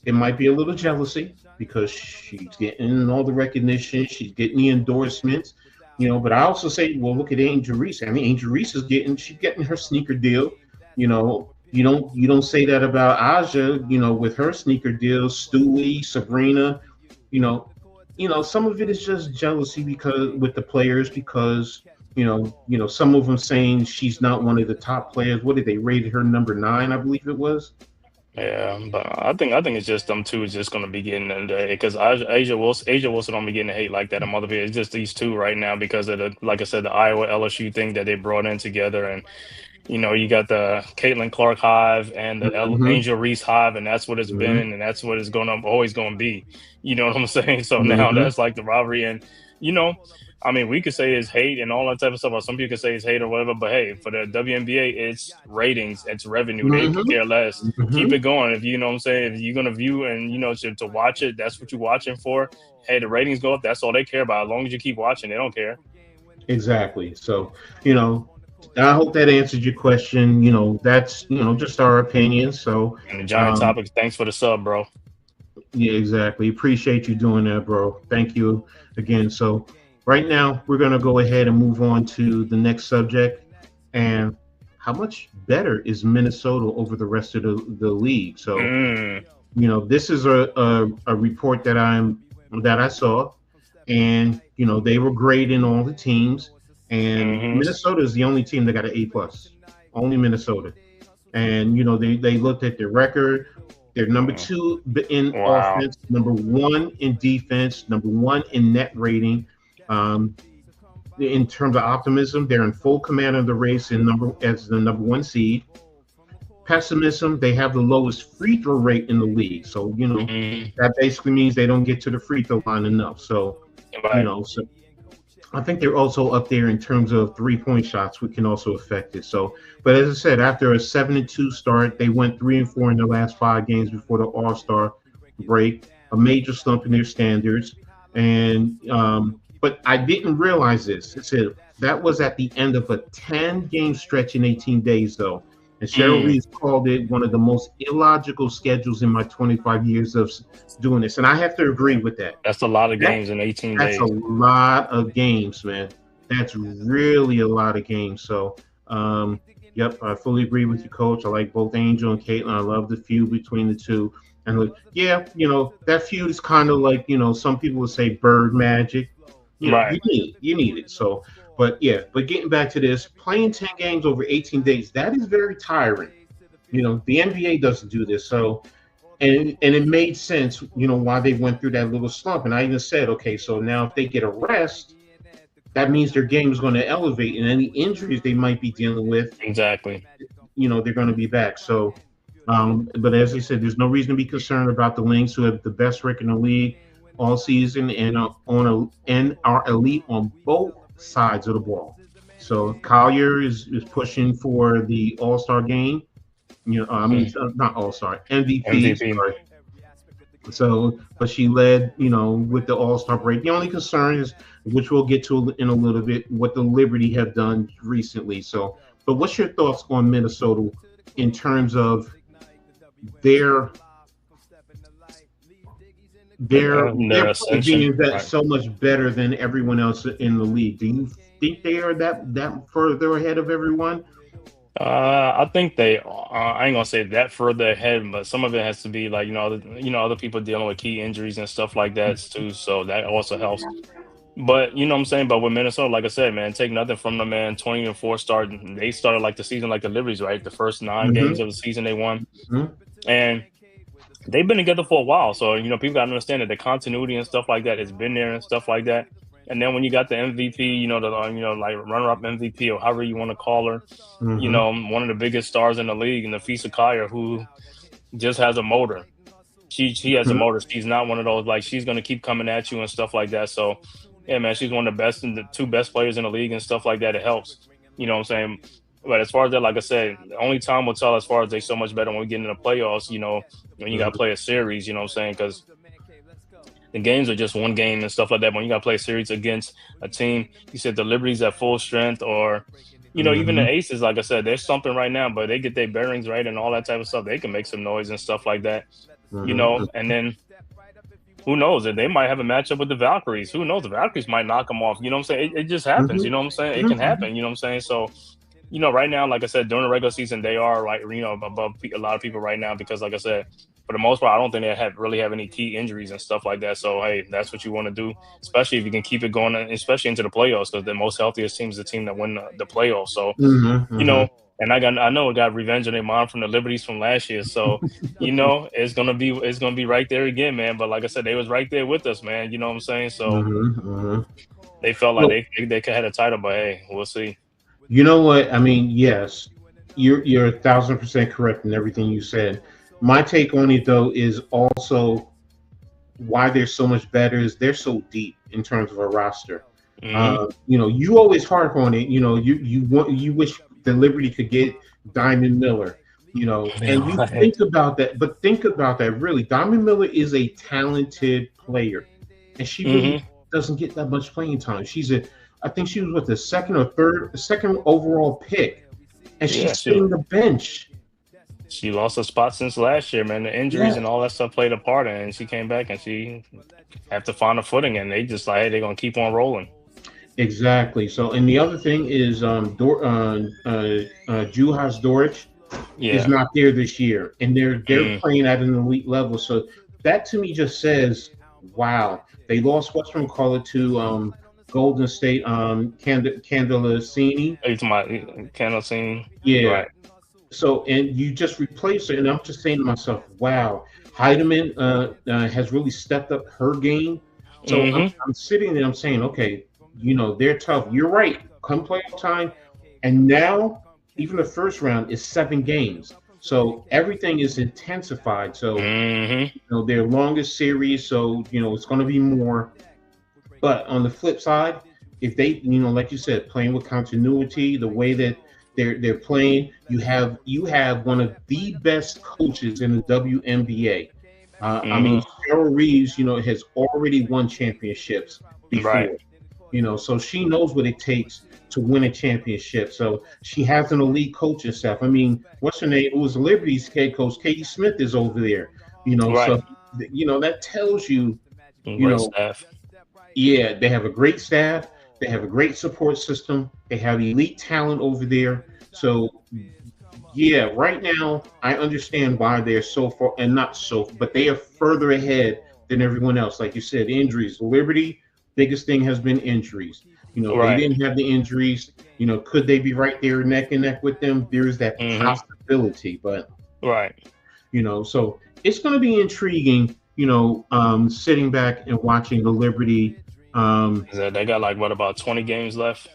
S2: it might be a little jealousy because she's getting all the recognition, she's getting the endorsements. But I also say, well, look at Angel Reese. I mean, Angel Reese she's getting her sneaker deal. You don't say that about Aja. With her sneaker deals, Stewie, Sabrina. You know, some of it is just jealousy because with the players because some of them saying she's not one of the top players. What did they rate her number 9? I believe it was.
S3: Yeah, but I think it's just them two is just gonna be getting in there because Asia Wilson don't be getting hate like that. And mother it's just these two right now because of the like I said the Iowa LSU thing that they brought in together. And you got the Caitlin Clark hive and the
S2: Hmm
S3: Angel Reese hive, and that's what it's
S2: hmm
S3: been, and that's what it's always going to be. You know what I'm saying? So now
S2: hmm
S3: that's like the rivalry, and you know, I mean, we could say it's hate and all that type of stuff, or some people could say it's hate or whatever. But hey, for the WNBA, it's ratings, it's revenue. They could
S2: hmm
S3: care less. Keep
S2: hmm
S3: it going. If you know what I'm saying, if you're gonna view and to watch it, that's what you're watching for. Hey, the ratings go up. That's all they care about. As long as you keep watching, they don't care.
S2: Exactly. So, you know, I hope that answered your question. That's just our opinion. So,
S3: And the giant
S2: um,
S3: topics. Thanks for the sub, bro.
S2: yeah, exactly. Appreciate you doing that, bro. Thank you again. So, right now we're gonna go ahead and move on to the next subject. And how much better is Minnesota over the rest of the league? So,
S3: Mm.
S2: this is a report that I saw, and they were grading all the teams, and
S3: Hmm.
S2: Minnesota is the only team that got an A+. Only Minnesota. And they looked at their record. They're number 2 in
S3: Wow.
S2: offense, number 1 in defense, number 1 in net rating. Um, in terms of optimism, they're in full command of the race as the number 1 seed. Pessimism, they have the lowest free throw rate in the league. So,
S3: Hmm.
S2: that basically means they don't get to the free throw line enough. So,
S3: Right.
S2: so I think they're also up there in terms of 3-point shots, which can also affect it. So, but as I said, after a 7-2 start, they went 3-4 in their last 5 games before the All-Star break. A major slump in their standards, and but I didn't realize this. It said that was at the end of a 10-game stretch in 18 days, though. And Cheryl
S3: Mm.
S2: Reeves called it one of the most illogical schedules in my 25 years of doing this, and I have to agree with that.
S3: That's a lot of
S2: That
S3: games in 18
S2: that's a
S3: days.
S2: lot of games, man. That's really a lot of games. So, yep, I fully agree with you, Coach. I like both Angel and Caitlin. I love the feud between the two. And yeah, that feud is kind of like some people would say bird magic.
S3: Right.
S2: You need it. So, but yeah, but getting back to this, playing 10 games over 18 days, that is very tiring. The NBA doesn't do this, so and it made sense, why they went through that little slump. And I even said, okay, so now if they get a rest, that means their game is going to elevate, and any injuries they might be dealing with,
S3: Exactly.
S2: they're going to be back. So, but as I said, there's no reason to be concerned about the Lynx, who have the best record in the league all season and are elite on both sides of the ball. So Collier is pushing for the All-Star game. I mean,
S3: Mm.
S2: not All-Star, MVP.
S3: MVP.
S2: Sorry. So, but she led, with the All-Star break. The only concern is, which we'll get to in a little bit, what the Liberty have done recently. So, but what's your thoughts on Minnesota in terms of their their
S3: Their
S2: play
S3: ascension.
S2: being that
S3: Right.
S2: so much better than everyone else in the league? Do you think they are that further ahead of everyone?
S3: I think they. I ain't gonna say that further ahead, but some of it has to be like other people dealing with key injuries and stuff like that too. So that also helps. But you know what I'm saying. But with Minnesota, like I said, man, take nothing from them, man. 20-4 start. They started like the season like the Liberties, right? The first 9 games
S2: Mm-hmm.
S3: of the season they won,
S2: Mm-hmm.
S3: and they've been together for a while. So people got to understand that the continuity and stuff like that has been there and stuff like that. And then when you got the MVP, like runner-up MVP or however you want to call her,
S2: Mm-hmm.
S3: one of the biggest stars in the league, and Napheesa Collier, who just has a motor. She has a
S2: Mm-hmm.
S3: motor. She's not one of those like she's gonna keep coming at you and stuff like that. So yeah, man, she's one of the best and the two best players in the league and stuff like that. It helps. You know what I'm saying? But as far as that, like I said, only time will tell as far as they so much better when we get into the playoffs, when you got to play a series, you know what I'm saying? Because the games are just one game and stuff like that. When you got to play a series against a team, you said the Liberty's at full strength, or even the
S2: Mm-hmm.
S3: Aces, like I said, they're something right now, but they get their bearings right and all that type of stuff. They can make some noise and stuff like that,
S2: Mm-hmm.
S3: and then who knows? They might have a matchup with the Valkyries. Who knows? The Valkyries might knock them off. You know what I'm saying? It just happens.
S2: Mm-hmm.
S3: You know what I'm saying? It can
S2: Mm-hmm.
S3: happen. You know what I'm saying? So, right now, like I said, during the regular season, they are like, above a lot of people right now because, like I said, for the most part, I don't think they really have any key injuries and stuff like that. So, hey, that's what you want to do, especially if you can keep it going, especially into the playoffs, because the most healthiest team is the team that win the playoffs. So,
S2: Mm-hmm.
S3: you
S2: Mm-hmm.
S3: know, and I know it got revenge on their mom from the Liberties from last year. So, it's gonna be right there again, man. But like I said, they was right there with us, man. You know what I'm saying? So
S2: Mm-hmm. Mm-hmm.
S3: they felt like
S2: Well,
S3: they could have a title, but hey, we'll see.
S2: you know what? I mean, yes, you're 1,000% correct in everything you said. My take on it though is also why they're so much better is they're so deep in terms of a roster.
S3: Hmm.
S2: You always harp on it. You wish the Liberty could get Diamond Miller. And you
S3: Right.
S2: think about that, but think about that. Really, Diamond Miller is a talented player, and she really
S3: Hmm.
S2: doesn't get that much playing time. I think she was with the second overall pick, and
S3: Yeah,
S2: she's sitting on the bench.
S3: she lost a spot since last year, man. The injuries
S2: Yeah,
S3: and all that stuff played a part, and she came back and she had to find a footing, and they just like, hey, they're gonna keep on rolling.
S2: exactly. So, and the other thing is, Juhas Dorich is
S3: Yeah.
S2: not there this year, and they're
S3: Mm.
S2: playing at an elite level. So that to me just says, wow, they lost whatchamacallit to Golden State, Candelasini.
S3: Are you talking about Candle Scene?
S2: Yeah.
S3: Right.
S2: So and you just replace her, and I'm just saying to myself, wow, Heidemann has really stepped up her game. So
S3: Hmm.
S2: I'm sitting there, I'm saying, okay, they're tough. You're right. Come playoff time, and now even the first round is 7 games. So everything is intensified. So
S3: Hmm.
S2: their longest series. So it's going to be more. But on the flip side, if they, like you said, playing with continuity, the way that they're playing, you have one of the best coaches in the WNBA. I mean,
S3: Hmm.
S2: Cheryl Reeves, has already won championships
S3: Right.
S2: before. So she knows what it takes to win a championship. So she has an elite coaching staff. I mean, what's her name? It was Liberty's head coach, Katie Smith, is over there.
S3: Right.
S2: So that tells you, you
S3: Great
S2: know,
S3: staff.
S2: yeah, they have a great staff. They have a great support system. They have elite talent over there. So yeah, right now I understand why they're so far and not so, but they are further ahead than everyone else. Like you said, injuries. Liberty, biggest thing has been injuries. They
S3: Right.
S2: didn't have the injuries. Could they be right there neck and neck with them? There is that
S3: Hmm.
S2: possibility, but
S3: Right.
S2: so it's going to be intriguing. Sitting back and watching the Liberty.
S3: They got like what about 20 games left?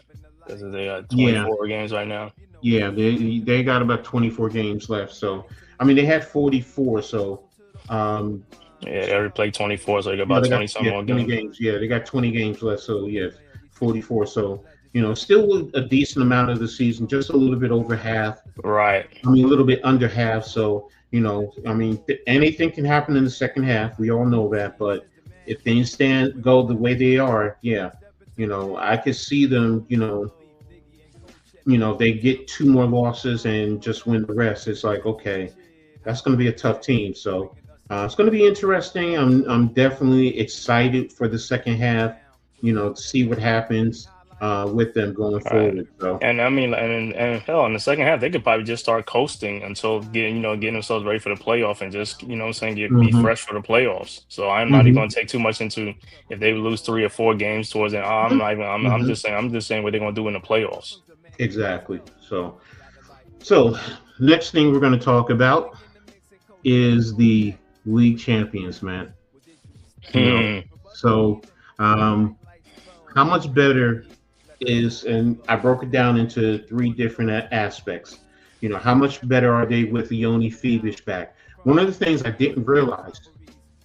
S3: They got
S2: Yeah,
S3: 24 games right now.
S2: yeah, they got about 24 games left. So I mean, they had 44. So um,
S3: Yeah, they already played 24, so they got
S2: yeah,
S3: about
S2: they got
S3: 20 some
S2: yeah
S3: more
S2: 20
S3: games.
S2: games. Yeah, they got 20 games left. So yeah, 44. So still a decent amount of the season, just a little bit over half.
S3: Right.
S2: I mean, a little bit under half. So I mean, anything can happen in the second half. We all know that. But if things go the way they are, yeah, I could see them. They get 2 more losses and just win the rest. It's like, okay, that's going to be a tough team. So it's going to be interesting. I'm definitely excited for the second half. To see what happens with them going
S3: Right.
S2: forward. So.
S3: And I mean, and hell, in the second half, they could probably just start coasting until getting themselves ready for the playoff and just, what I'm saying, be
S2: Hmm.
S3: fresh for the playoffs. So I'm not even
S2: Hmm.
S3: going to take too much into if they lose 3 or 4 games towards it. I'm not even, I'm
S2: Hmm.
S3: just saying what they're going to do in the playoffs.
S2: Exactly. So next thing we're going to talk about is the league champions, man. You know,
S3: Hmm.
S2: so um, how much better and I broke it down into 3 different aspects. How much better are they with Leonie Fiebich back? One of the things I didn't realize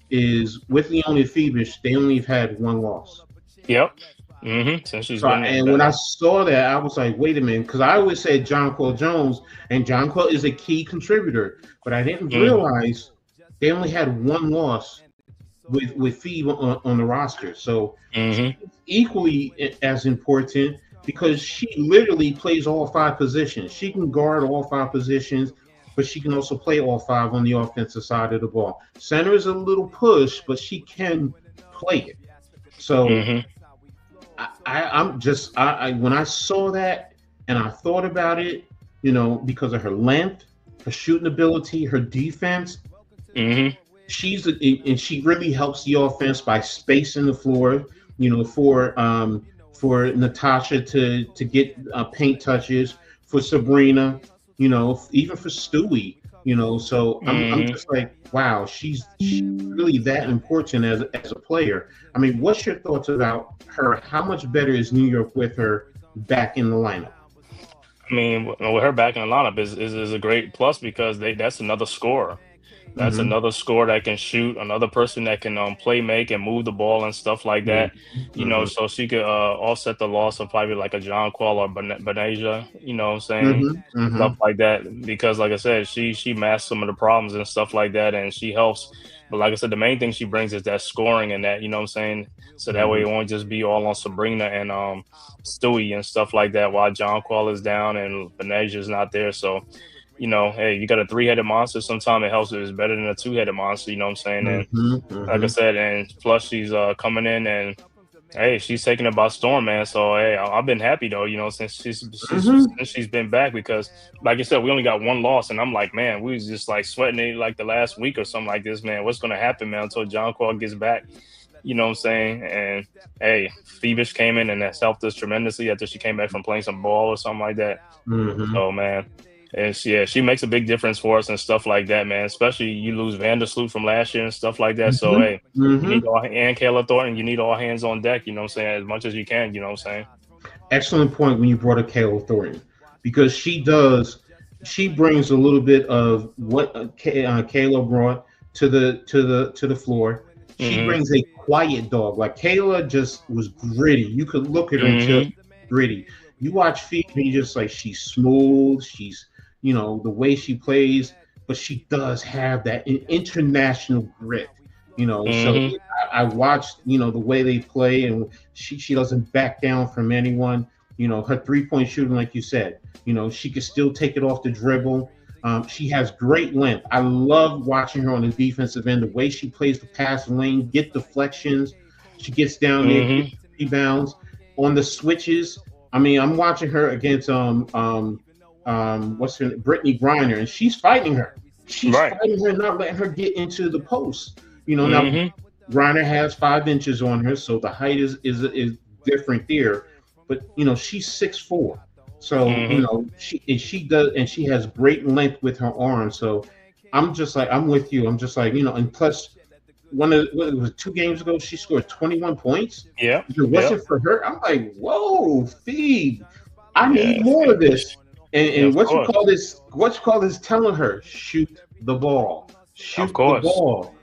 S2: is with Leonie Fiebich, they only have had 1 loss.
S3: Yep. Since she's
S2: So,
S3: been
S2: and when I
S3: back.
S2: saw that, I was like, wait a minute, because I always said Jonquel Jones, and Jonquel is a key contributor, but I didn't
S3: Mm-hmm.
S2: realize they only had one loss with Phoebe on the roster. So she's
S3: Mm-hmm.
S2: equally as important because she literally plays all five positions. She can guard all five positions, but she can also play all five on the offensive side of the ball. Center is a little push, but she can play it. So
S3: Mm-hmm.
S2: I'm just when I saw that and I thought about it, because of her length, her shooting ability, her defense,
S3: Mm-hmm.
S2: and she really helps the offense by spacing the floor, for Natasha to get paint touches, for Sabrina, even for Stewie, So I'm
S3: Mm-hmm.
S2: just like, wow, she's really that important as a player. I mean, what's your thoughts about her? How much better is New York with her back in the lineup?
S3: I mean, with her back in the lineup is a great plus because that's another scorer. That's
S2: Mm-hmm.
S3: another scorer that can shoot, another person that can play make and move the ball and stuff like that.
S2: Mm-hmm.
S3: So she could offset the loss of probably like a John Quell or Benasia, what I'm saying?
S2: Mm-hmm.
S3: Stuff
S2: Mm-hmm.
S3: like that. Because like I said, she masks some of the problems and stuff like that and she helps. But like I said, the main thing she brings is that scoring and that, what I'm saying? So that way
S2: Mm-hmm.
S3: it won't just be all on Sabrina and Stewie and stuff like that while John Quell is down and Benasia is not there. So hey, you got a three-headed monster. Sometimes it helps if it's better than a two-headed monster. You know what I'm saying? And
S2: Mm-hmm.
S3: like I
S2: Mm-hmm.
S3: said, and plus she's coming in and hey, she's taking it by storm, man. So hey, I've been happy though. Since she's been back because, like I said, we only got one loss, and I'm like, man, we was just like sweating it like the last week or something like this, man. What's gonna happen, man, until John Quell gets back? You know what I'm saying? And hey, Fiebich came in and that's helped us tremendously after she came back from playing some ball or something like that.
S2: Mm-hmm.
S3: So man, and she makes a big difference for us and stuff like that, man. Especially you lose Vandersloot from last year and stuff like that. So
S2: Mm-hmm.
S3: hey, you
S2: Mm-hmm.
S3: need all and Kayla Thornton, you need all hands on deck. You know what I'm saying? As much as you can. You know what I'm saying?
S2: Excellent point when you brought up Kayla Thornton because she brings a little bit of what Kayla brought to the floor. She
S3: Mhm.
S2: brings a quiet dog. Like Kayla just was gritty. You could look at her and tell
S3: Mhm.
S2: she's gritty. You watch Phoebe, and you just like she's smooth. She's the way she plays, but she does have that international grit. So
S3: Mhm.
S2: I watched the way they play, and she doesn't back down from anyone. Her 3-point shooting, like you said, she could still take it off the dribble. She has great length. I love watching her on the defensive end. The way she plays the pass lane, get deflections. She gets down there, gets
S3: Mhm.
S2: rebounds on the switches. I mean, I'm watching her against what's her Brittany Griner, and she's fighting her. She's
S3: Right.
S2: fighting her, not letting her get into the post. Now
S3: Mhm.
S2: Griner has 5 inches on her, so the height is different there. But she's 6'4". So
S3: Mhm.
S2: she does, and she has great length with her arms. So I'm with you. I'm just like and plus what it was 2 games ago, she scored 21 points.
S3: Yep.
S2: If it
S3: Yep.
S2: wasn't for her, I'm like, whoa, Phoebe, I need
S3: Yeah.
S2: more of this.
S3: Yeah.
S2: And
S3: Of
S2: what you
S3: course.
S2: call this? What you call this? Telling her shoot the ball,
S3: Of
S2: shoot the
S3: course.
S2: ball.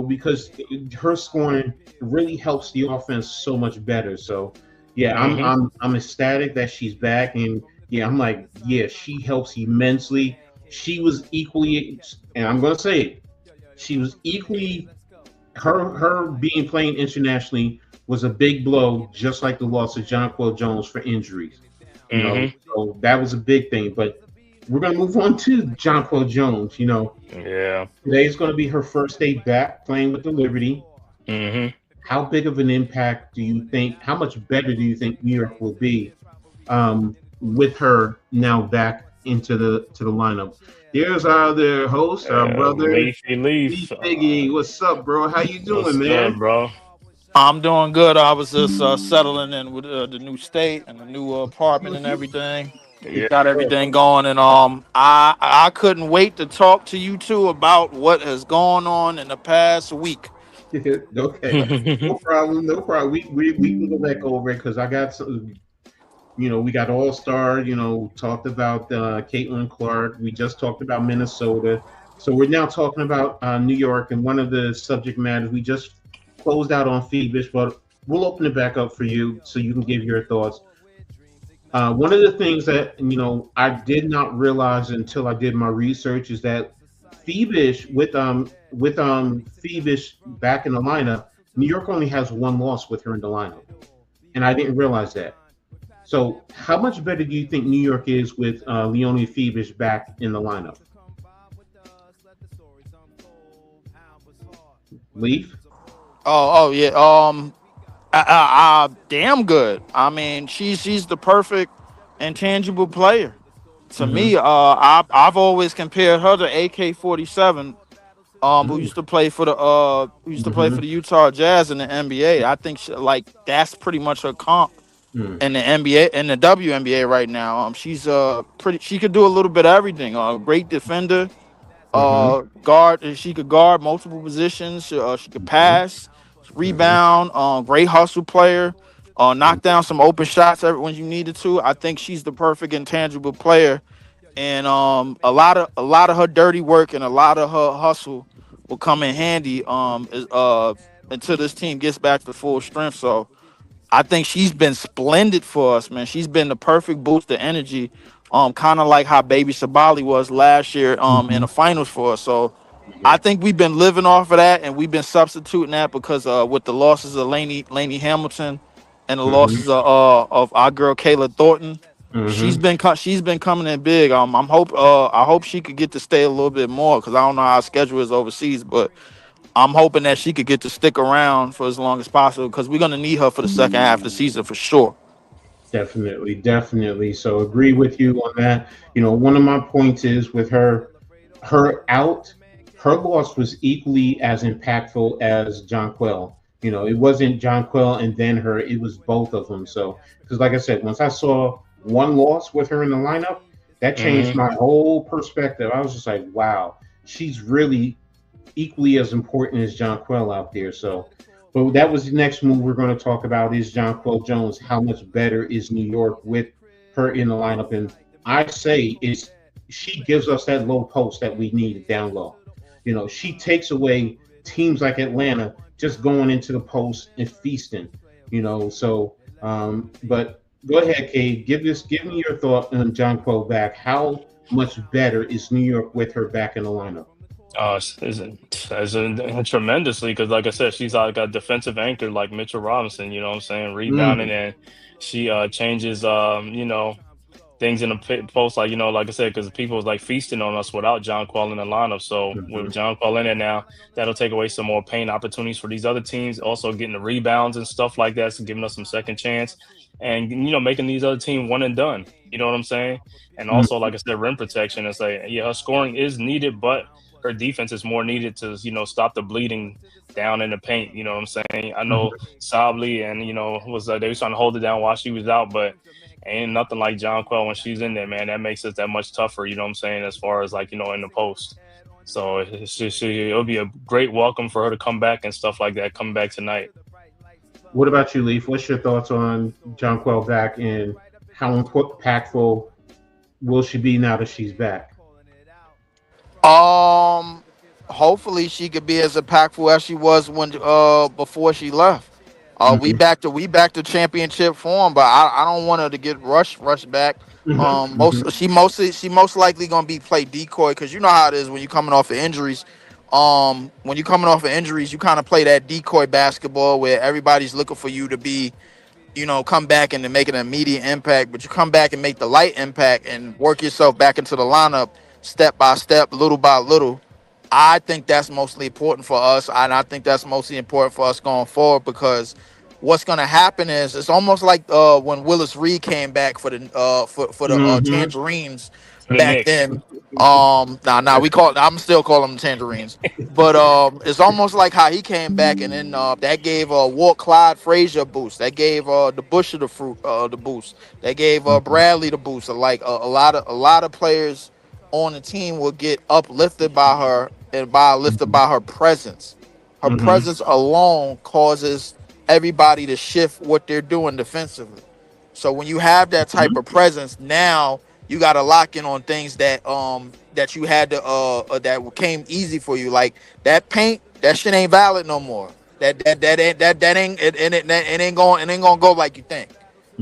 S2: Because her scoring really helps the offense so much better. So yeah, I'm
S3: Mhm.
S2: I'm I'm ecstatic that she's back, and yeah, I'm like, yeah, she helps immensely. She was equally, and I'm gonna say it, she was equally her being playing internationally was a big blow, just like the loss of Jonquel Jones for injuries.
S3: Mhm.
S2: So that was a big thing. But we're gonna move on to Jonquel Jones.
S3: Yeah.
S2: Today is going to be her first day back playing with the Liberty.
S3: Mhm.
S2: How big of an impact do you think? How much better do you think New York will be with her now back into the lineup? Here's our other host, our brother
S3: Leafy
S2: Lee
S3: Leaf.
S2: Figgy. What's up, bro? How you
S3: What's
S2: doing,
S3: good,
S2: man?
S3: bro?
S4: I'm doing good. I was just settling in with the new state and the new apartment and everything.
S3: Yeah.
S4: Got everything going, and I couldn't wait to talk to you two about what has gone on in the past week.
S2: Okay, no problem, no problem. We can go back over it because I got some. We got All-Star. Talked about Caitlin Clark. We just talked about Minnesota. So we're now talking about New York, and one of the subject matters we just closed out on Phoebus, but we'll open it back up for you so you can give your thoughts. One of the things that I did not realize until I did my research is that Phoebish with Phoebish back in the lineup, New York only has one loss with her in the lineup, and I didn't realize that. So, how much better do you think New York is with Leonie Fiebich back in the lineup? Leaf?
S4: Oh yeah. Damn good. I mean, she's the perfect intangible player to
S2: Mm-hmm.
S4: me. I've always compared her to AK-47, who used to play for the
S2: Mm-hmm.
S4: Utah Jazz in the NBA. I think like that's pretty much her comp
S2: Mm-hmm.
S4: in the NBA and the WNBA right now. She's pretty. She could do a little bit of everything. Great defender.
S2: Mm-hmm.
S4: Guard. She could guard multiple positions. She could
S2: Mm-hmm.
S4: pass, rebound. Great hustle player. Knock down some open shots when you needed to. I think she's the perfect intangible player, and a lot of her dirty work and a lot of her hustle will come in handy until this team gets back to full strength. So I think she's been splendid for us, man. She's been the perfect boost of energy, kind of like how Baby Sabali was last year, in
S2: Mm-hmm.
S4: the finals for us. So I
S2: Yeah.
S4: think we've been living off of that, and we've been substituting that because with the losses of Laney Hamilton and the
S2: Mm-hmm.
S4: losses of our girl Kayla Thornton,
S2: Mm-hmm.
S4: she's been coming in big. I hope she could get to stay a little bit more because I don't know how her schedule is overseas, but I'm hoping that she could get to stick around for as long as possible because we're gonna need her for the second half of the season for sure.
S2: Definitely, definitely. So agree with you on that. One of my points is with her out, her loss was equally as impactful as Jonquel. It wasn't Jonquel and then her; it was both of them. So, because like I said, once I saw one loss with her in the lineup, that changed
S3: Hmm.
S2: my whole perspective. I was just like, wow, she's really equally as important as Jonquel out there. So, but that was the next move we're going to talk about is Jonquel Jones. How much better is New York with her in the lineup? And I say is she gives us that low post that we needed down low. She takes away teams like Atlanta just going into the post and feasting. So but go ahead, Kay. Give me your thought on Jonquel back. How much better is New York with her back in the lineup?
S3: Tremendously because, like I said, she's like a defensive anchor like Mitchell Robinson. You know what I'm saying? Rebounding,
S2: Mm-hmm.
S3: and she changes things in the post, like like I said, because people was like feasting on us without John Quell in the lineup. So with
S2: Mm-hmm.
S3: John Quell in there now, that'll take away some more paint opportunities for these other teams. Also getting the rebounds and stuff like that, so giving us some second chance, and making these other team one and done. You know what I'm saying? And also, like I said, rim protection. It's like, yeah, her scoring is needed, but her defense is more needed to stop the bleeding down in the paint. You know what I'm saying? I know
S2: Mm-hmm.
S3: Sably and was they was trying to hold it down while she was out, but ain't nothing like John Quell when she's in there, man. That makes it that much tougher, you know what I'm saying, as far as like, in the post. So it'll be a great welcome for her to come back and stuff like that, come back tonight.
S2: What about you, Leaf? What's your thoughts on John Quell back and how impactful will she be now that she's back?
S4: Um, Hopefully she could be as impactful as she was when before she left.
S2: Mm-hmm.
S4: We back to championship form, but I don't want her to get rushed back.
S2: Mm-hmm.
S4: She most likely gonna be play decoy because you know how it is when you're coming off of injuries. When you're coming off of injuries, you kind of play that decoy basketball where everybody's looking for you to be, come back and to make an immediate impact, but you come back and make the light impact and work yourself back into the lineup step by step, little by little. I think that's mostly important for us, and I think that's mostly important for us going forward because what's going to happen is it's almost like when Willis Reed came back for the
S2: Mm-hmm.
S4: Tangerines
S3: For the
S4: back
S3: Knicks.
S4: then. I'm still calling them Tangerines, but it's almost like how he came back, and then that gave Walt Clyde Frazier a boost. That gave the Bush of the fruit the boost. That gave
S2: Mm-hmm.
S4: Bradley the boost. Like a lot of players on the team will get uplifted by her and by lifted
S2: Mm-hmm.
S4: by her presence. Her
S2: Mm-hmm.
S4: presence alone causes everybody to shift what they're doing defensively. So when you have that type of presence, now you got to lock in on things that you had to that came easy for you. Like that paint, that shit ain't valid no more. It ain't gonna go like you think.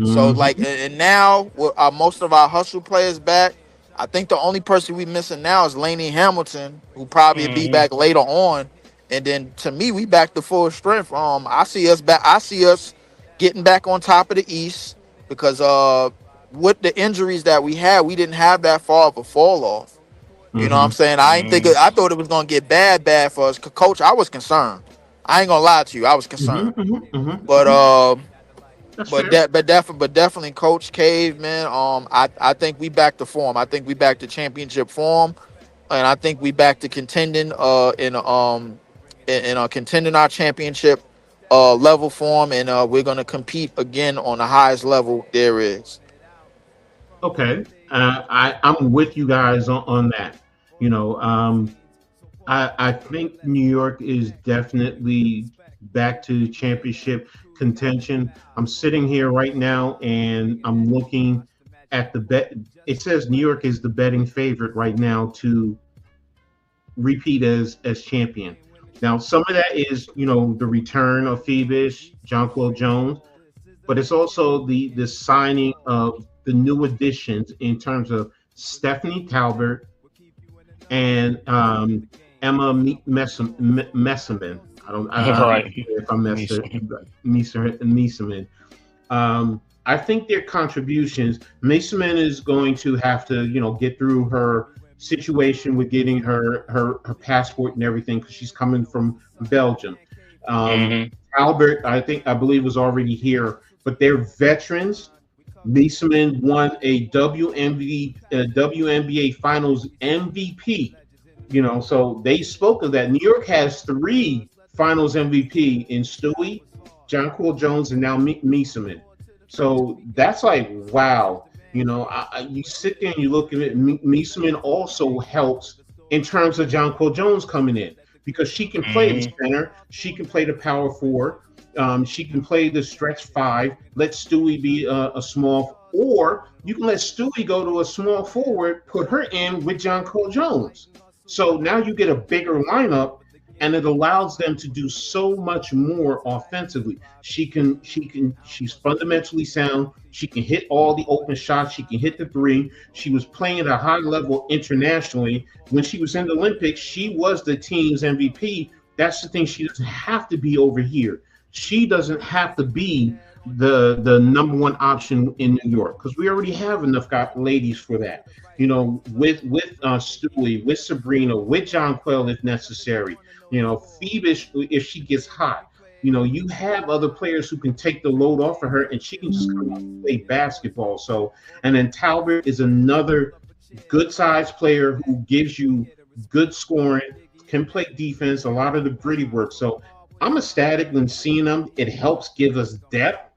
S4: So like,
S2: Mm-hmm.
S4: and now with most of our hustle players back, I think the only person we missing now is Laney Hamilton, who probably be
S3: Hmm.
S4: back later on. And then to me, we back to full strength. I see us back. I see us getting back on top of the East because with the injuries that we had, we didn't have that far of a fall off. You know what I'm
S2: Mm-hmm.
S4: saying?
S3: Hmm.
S4: I thought it was gonna get bad for us. Coach, I was concerned. I ain't gonna lie to you, I was
S2: Mm-hmm.
S4: concerned.
S2: Mm-hmm. Mm-hmm.
S4: But
S2: Mm-hmm. That's fair.
S4: definitely Coach Cave, man. I think we back to form. I think we back to championship form, and I think we back to contending in contending our championship level form, and we're gonna compete again on the highest level there is.
S2: Okay. I'm with you guys on that. You know, I think New York is definitely back to championship contention. I'm sitting here right now and I'm looking at the bet. It says New York is the betting favorite right now to repeat as champion. Now, some of that is, the return of Phoebus, Jonquil Jones, but it's also the signing of the new additions in terms of Stephanie Talbert and Messaman. I don't
S3: Right.
S2: know if I messed
S3: Nice.
S2: it. Messaman. I think their contributions. Messaman is going to have to, get through her situation with getting her passport and everything because she's coming from Belgium. Um,
S3: Hmm.
S2: Albert, I believe, was already here, but they're veterans. Messaman won a WNBA Finals MVP. So they spoke of that. New York has three Finals MVP in Stewie, John Cool Jones, and now Messaman. So that's like wow. You sit there and you look at it. Messaman also helps in terms of John Cool Jones coming in because she can play the
S3: Hmm.
S2: center, she can play the power forward, she can play the stretch five. Let Stewie be a small, or you can let Stewie go to a small forward, put her in with John Cole Jones. So now you get a bigger lineup, and it allows them to do so much more offensively. She's fundamentally sound. She can hit all the open shots. She can hit the three. She was playing at a high level internationally. When she was in the Olympics, she was the team's MVP. That's the thing. She doesn't have to be over here. She doesn't have to be the number one option in New York because we already have enough ladies for that. With Stewie, with Sabrina, with John Quell if necessary. Phoebus if she gets hot. You have other players who can take the load off of her, and she can just come out and play basketball. So, and then Talbot is another good sized player who gives you good scoring, can play defense, a lot of the gritty work. So I'm ecstatic when seeing them. It helps give us depth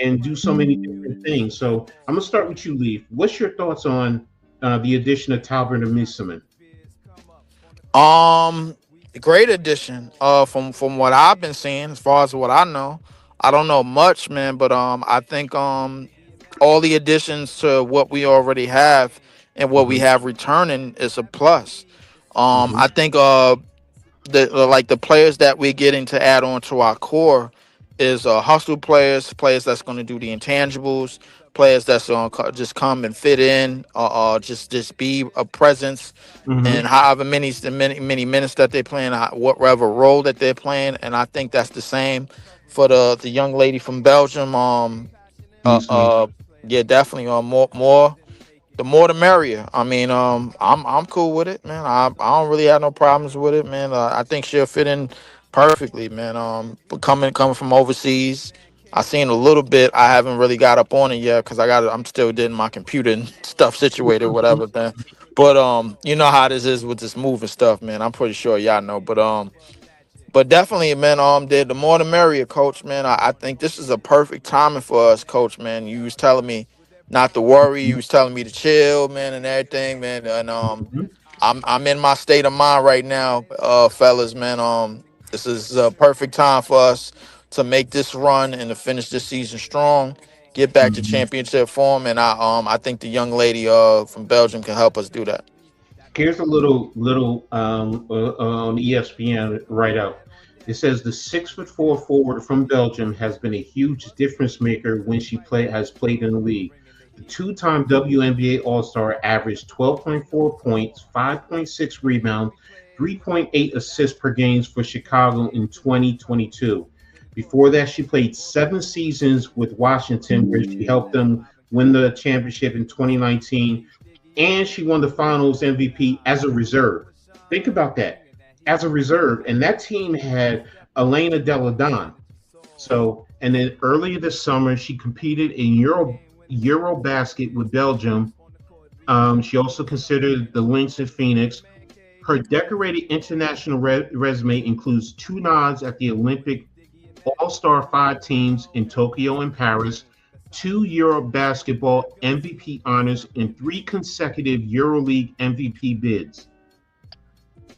S2: and do so many different things. So I'm gonna start with you, Leaf. What's your thoughts on the addition of Talbot and Missaman?
S4: Um, Great addition. From what I've been seeing, as far as what I know, I don't know much, man. But I think all the additions to what we already have and what we
S2: Mm-hmm,
S4: have returning is a plus.
S2: mm-hmm,
S4: I think the players that we're getting to add on to our core is hustle players that's going to do the intangibles, players that's going to just come and fit in, just be a presence,
S2: mm-hmm.
S4: and however many minutes that they're playing, whatever role that they're playing, and I think that's the same for the young lady from Belgium.
S2: Missaman.
S4: Yeah, definitely. More the more the merrier. I mean, I'm cool with it, man. I don't really have no problems with it, man. I think she'll fit in perfectly, man. But coming from overseas, I seen a little bit. I haven't really got up on it yet because I'm still getting my computer and stuff situated, whatever, man. But you know how this is with this moving stuff, man. I'm pretty sure y'all know, but definitely, man. The more the merrier, coach. Man, I think this is a perfect timing for us, coach. Man, you was telling me not to worry. You was telling me to chill, man, and everything, man. And I'm in my state of mind right now, fellas, man. This is a perfect time for us to make this run and to finish this season strong. Get back to
S2: Mhm.
S4: championship form, and I think the young lady from Belgium can help us do that.
S2: Here's a little on ESPN write up. It says the 6'4" forward from Belgium has been a huge difference maker when has played in the league. The two-time WNBA All-Star averaged 12.4 points, 5.6 rebounds, 3.8 assists per game for Chicago in 2022. Before that, she played 7 seasons with Washington, where she helped them win the championship in 2019, and she won the Finals MVP as a reserve. Think about that, as a reserve, and that team had Elena Deladon. So, and then earlier this summer, she competed in Eurobasket with Belgium. She also considered the Lynx in Phoenix. Her decorated international resume includes 2 nods at the Olympic All-Star 5 teams in Tokyo and Paris, 2 Euro basketball MVP honors, and 3 consecutive EuroLeague MVP bids.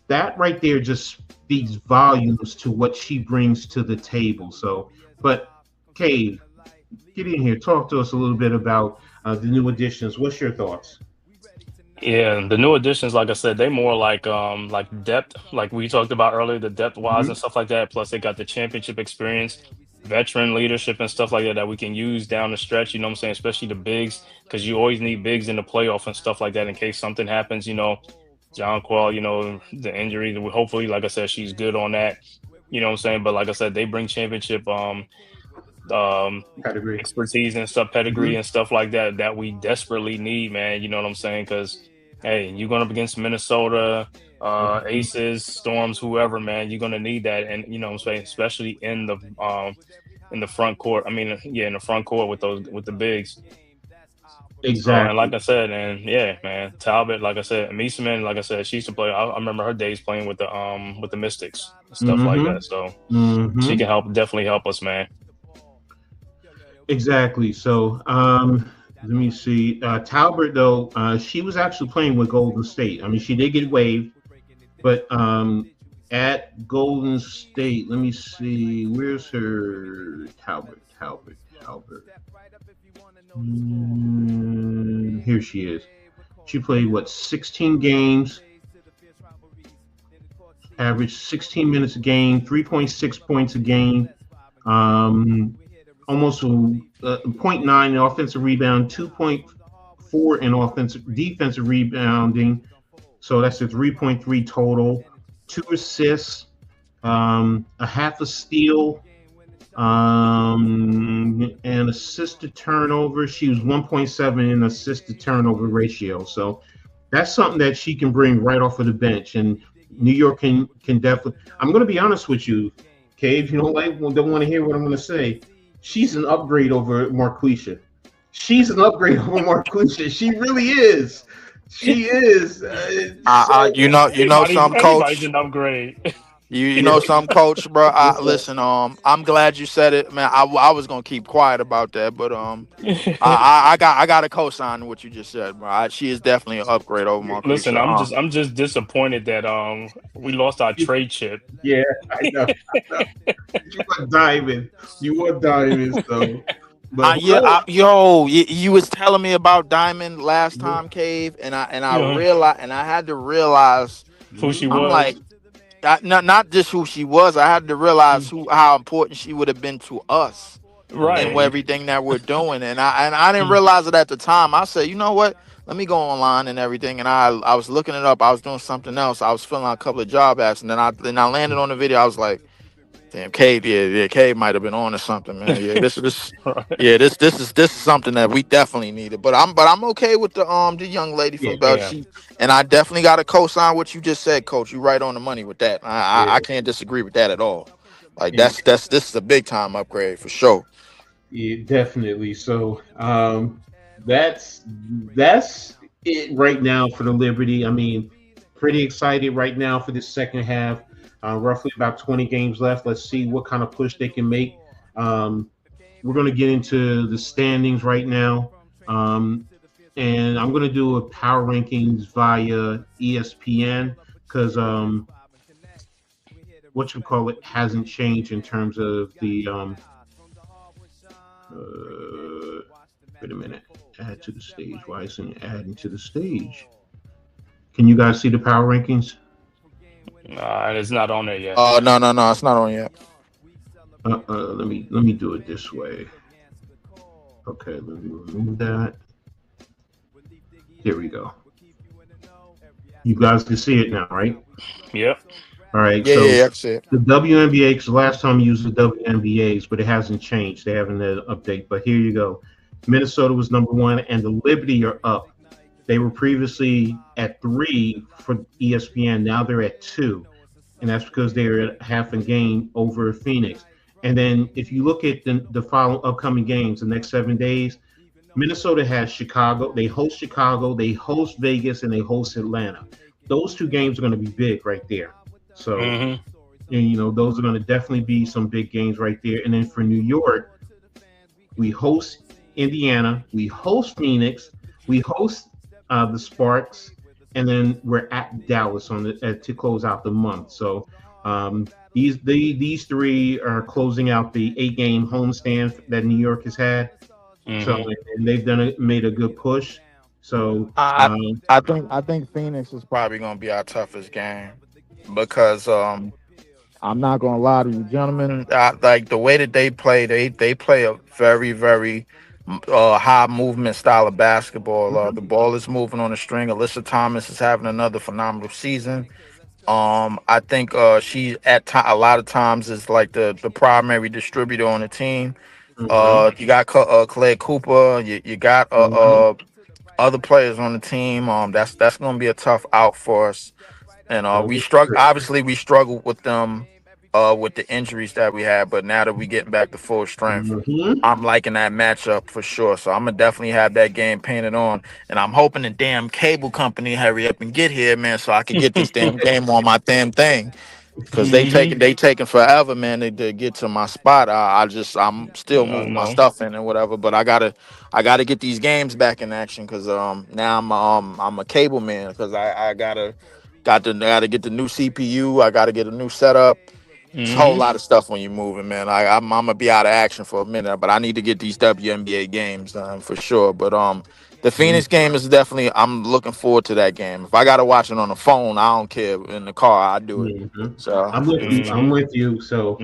S2: That right there just speaks volumes to what she brings to the table. So, but Cave, get in here, talk to us a little bit about the new additions. What's your thoughts?
S3: Yeah, the new additions, like I said, they more like depth, like we talked about earlier, the depth wise
S2: Mm-hmm.
S3: and stuff like that. Plus, they got the championship experience, veteran leadership and stuff like that that we can use down the stretch. You know what I'm saying? Especially the bigs, because you always need bigs in the playoff and stuff like that in case something happens. John Quell, the injury. Hopefully, like I said, she's good on that. You know what I'm saying? But like I said, they bring championship um
S2: Pedigree.
S3: expertise and stuff,
S2: Mm-hmm.
S3: pedigree and stuff like that that we desperately need, man. You know what I'm saying? Because hey, you're going up against Minnesota,
S2: Mm-hmm.
S3: Aces, Storms, whoever, man. You're going to need that, and you know what I'm saying, especially in the front court. I mean, yeah, in the front court with the bigs. So, and like
S2: Exactly.
S3: I said, and yeah, man, Talbot, like I said, Misa, like I said, she used to play. I remember her days playing with the Mystics and stuff like
S2: Mm-hmm.
S3: that. So she
S2: Mm-hmm.
S3: can definitely help us, man.
S2: Exactly. So, let me see. Talbert, though, she was actually playing with Golden State. I mean, she did get waived, but at Golden State, let me see. Where's her Talbot? Talbot. Here she is. She played what 16 games, averaged 16 minutes a game, 3.6 points a game, um, almost point 0.9 in offensive rebound, 2.4 in defensive rebounding. So that's a 3.3 total, 2 assists, a half a steal, and assist to turnover. She was 1.7 in assist to turnover ratio. So that's something that she can bring right off of the bench. And New York can definitely. I'm going to be honest with you, Cave. You don't want to hear what I'm going to say. She's an upgrade over Marquisha. She's an upgrade over Marquisha. She really is. She is. So
S3: Anybody,
S4: Some
S3: anybody's
S4: coach.
S3: an upgrade.
S4: You
S2: yeah.
S4: know some coach, bro.
S2: What's up?
S4: Listen, I'm glad you said it, man. I was gonna keep quiet about that, but I got to co-sign what you just said, bro. She is definitely an upgrade over
S3: Listen,
S4: Marquisha.
S3: I'm just disappointed that we lost our trade chip.
S2: Yeah, I know. You were diamond. You were diamond. So, but who
S4: Yeah,
S2: knows?
S4: you was telling me about Diamond last time, Cave, and I
S3: Yeah,
S4: realized, and I had to realize,
S3: who she
S4: I'm like,
S3: was.
S4: not just who she was. I had to realize how important she would have been to us and
S3: Right.
S4: everything that we're doing. And I didn't realize it at the time. I said, you know what? Let me go online and everything. And I was looking it up. I was doing something else. I was filling out a couple of job ads, and then I landed on the video. I was like, damn, Cade, yeah, Cade might have been on to something, man. Yeah,
S3: Right.
S4: yeah, this is something that we definitely needed. But I'm okay with the young lady
S2: Yeah,
S4: from Belgium, and I definitely got to co-sign what you just said, Coach. You right on the money with that. I
S2: yeah,
S4: can't disagree with that at all. Like
S2: yeah,
S4: this is a big time upgrade for sure.
S2: yeah, definitely. So, that's that's it right now for the Liberty. I mean, pretty excited right now for this second half. Roughly about 20 games left. Let's see what kind of push they can make. Um, we're going to get into the standings right now. Um, and I'm going to do a power rankings via ESPN because what you call it hasn't changed in terms of the wait a minute, add to the stage. Why isn't it adding to the stage? Can you guys see the power rankings?
S3: It's not on there yet.
S4: No, it's not on yet.
S2: Let me do it this way. Okay, let me remove that. Here we go. You guys can see it now, right?
S3: Yep.
S2: All right.
S4: Yeah,
S2: So
S4: yeah, that's it.
S2: the WNBA, because last time we used the WNBAs, but it hasn't changed. They haven't had an update. But here you go. Minnesota was number 1, and the Liberty are up. They were previously at 3 for ESPN. Now they're at 2, and that's because they're at half a game over Phoenix. And then if you look at the following upcoming games, the next 7 days, Minnesota has Chicago. They host Chicago. They host Vegas, and they host Atlanta. Those 2 games are going to be big right there. So, and, those are going to definitely be some big games right there. And then for New York, we host Indiana, we host Phoenix, we host the Sparks, and then we're at Dallas to close out the month. So these 3 are closing out the 8-game homestand that New York has had. So and they've made a good push. So
S4: I think Phoenix is probably going to be our toughest game because I'm not going to lie to you, gentlemen. Like the way that they play, they play a very, very high movement style of basketball. The ball is moving on a string. Alyssa Thomas is having another phenomenal season. I think she a lot of times is like the primary distributor on the team. You got Claire Cooper. You got other players on the team. That's going to be a tough out for us. And we struggle. Obviously, we struggled with them with the injuries that we had. But now that we getting back to full strength, I'm liking that matchup for sure. So I'm gonna definitely have that game painted on. And I'm hoping the damn cable company hurry up and get here, man, so I can get this damn game on my damn thing. Because they taking forever, man, to get to my spot. I'm still moving my stuff in and whatever, but I gotta get these games back in action because now I'm a cable man because I gotta get the new CPU. I gotta get a new setup. It's a whole lot of stuff when you're moving, man. I'm gonna be out of action for a minute, but I need to get these WNBA games for sure. But the Phoenix game is definitely. I'm looking forward to that game. If I gotta watch it on the phone, I don't care. In the car, I do it. So
S2: I'm with you. I'm with you. So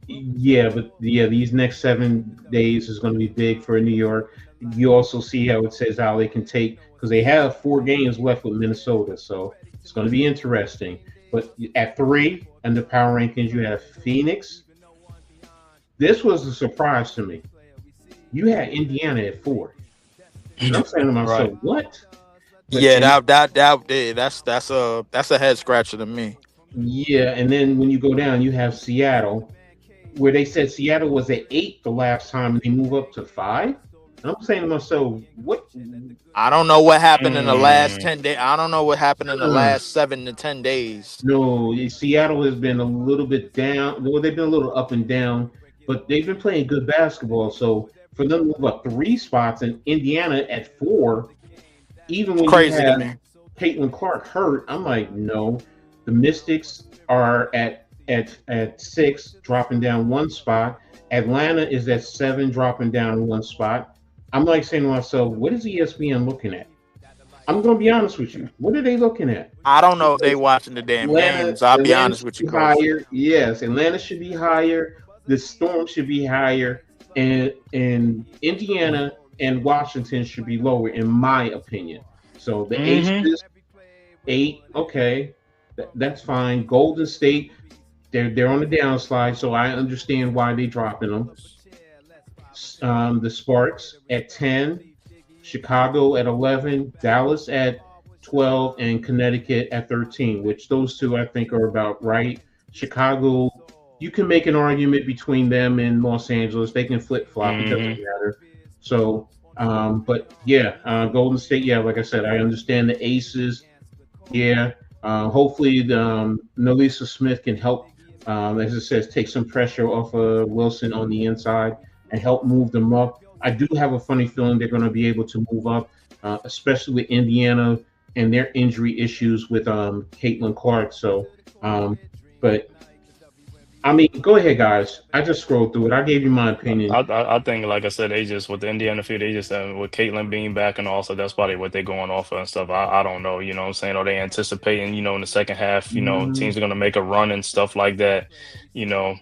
S2: these next 7 days is going to be big for New York. You also see how it says how they can take because they have 4 games left with Minnesota, so it's going to be interesting. But at 3 in the power rankings, you have Phoenix. This was a surprise to me. You had Indiana at 4. And I'm saying to myself, what? But
S4: that's a head scratcher to me.
S2: Yeah, and then when you go down, you have Seattle, where they said Seattle was at 8 the last time, and they move up to 5. And I'm saying to myself, what?
S4: I don't know what happened in the last 10 days. I don't know what happened in the last 7 to 10 days.
S2: No, Seattle has been a little bit down. Well, they've been a little up and down, but they've been playing good basketball. So for them to move up 3 spots and Indiana at 4, even when you have Caitlin Clark hurt, I'm like, no. The Mystics are at 6, dropping down 1 spot. Atlanta is at 7, dropping down 1 spot. I'm like saying to myself, what is ESPN looking at? I'm going to be honest with you. What are they looking at?
S4: I don't know if they watching the damn games. I'll be honest with you.
S2: Higher, yes. Atlanta should be higher. The Storm should be higher, and Indiana and Washington should be lower, in my opinion. So the Aces, 8, okay, that's fine. Golden State, they're on the downslide, so I understand why they're dropping them. The Sparks at 10, Chicago at 11, Dallas at 12, and Connecticut at 13, which those 2 I think are about right. Chicago, you can make an argument between them and Los Angeles. They can flip-flop. It doesn't matter. So, but yeah, Golden State, yeah, like I said, I understand the Aces. Yeah, hopefully Napheesa Smith can help, as it says, take some pressure off of Wilson on the inside and help move them up. I do have a funny feeling they're going to be able to move up, especially with Indiana and their injury issues with Caitlin Clark. So, but I mean, go ahead, guys. I just scrolled through it. I gave you my opinion.
S3: I think, like I said, they just with the Indiana field, they just with Caitlyn being back and also that's probably what they're going off of and stuff. I don't know, you know what I'm saying? Are they anticipating, in the second half,
S2: Mm,
S3: teams are gonna make a run and stuff like that, you know.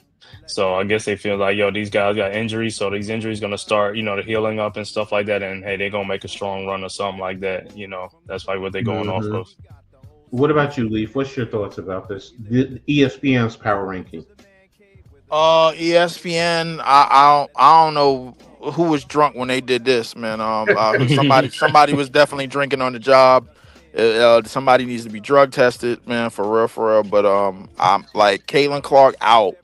S3: So I guess they feel like, yo, these guys got injuries, so these injuries gonna start, the healing up and stuff like that, and hey, they're gonna make a strong run or something like that, That's probably what they're going off
S2: mhm.
S3: of.
S2: What about you, Leaf? What's your thoughts about this? The ESPN's power ranking.
S4: ESPN. I don't know who was drunk when they did this, man. Somebody was definitely drinking on the job. Somebody needs to be drug tested, man, for real, for real. But I'm like Caitlin Clark out.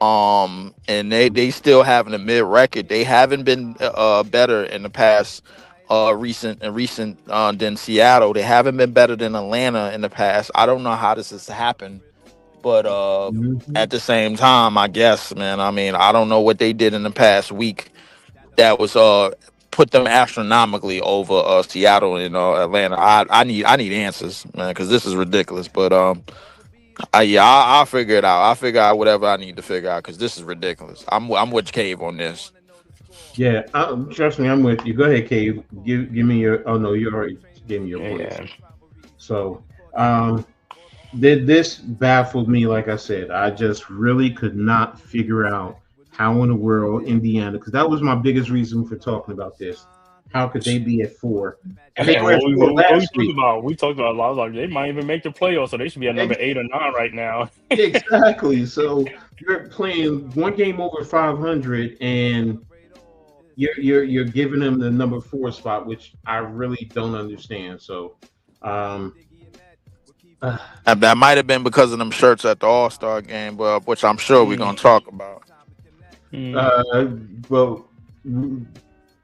S4: And they still having a mid record. They haven't been better in the past recent than Seattle. They haven't been better than Atlanta in the past. I don't know how this has happened, but
S2: Mhm.
S4: at the same time, I guess, man. I mean, I don't know what they did in the past week that was put them astronomically over Seattle and Atlanta. I need answers, man, because this is ridiculous. But I'll figure it out. I'll figure out whatever I need to figure out because this is ridiculous. I'm with Cave on this.
S2: Yeah, trust me, I'm with you. Go ahead, Cave. Give me your. Oh no, you already gave me your points.
S3: Yeah.
S2: So, um, this baffled me. Like I said, I just really could not figure out how in the world Indiana, because that was my biggest reason for talking about this. How could they be at 4? And they
S3: And
S2: were at
S3: what we
S2: 4
S3: what we
S2: last
S3: talked
S2: week.
S3: about, a lot. Like they might even make the playoffs, so they should be at number
S2: Ex-
S3: 8 or 9 right now.
S2: Exactly. So you're playing one game over 500, and you're giving them the number 4 spot, which I really don't understand. So, um, uh,
S4: And that might have been because of them shirts at the All-Star game, but which I'm sure we're
S3: Mm,
S4: gonna talk about.
S3: mm.
S2: uh, well,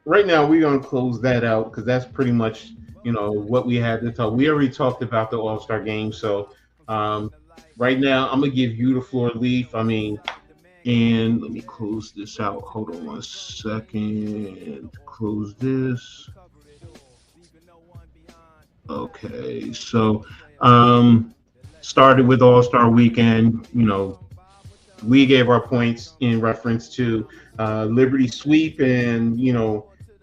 S2: right now we're gonna close that out because that's pretty much what we had to talk. We already talked about the All Star game, so um, right now I'm gonna give you the floor, Leaf. I mean, and let me close this out. Hold on one second. Close this. Okay, so um, started with All Star Weekend. We gave our points in reference to Liberty Sweep and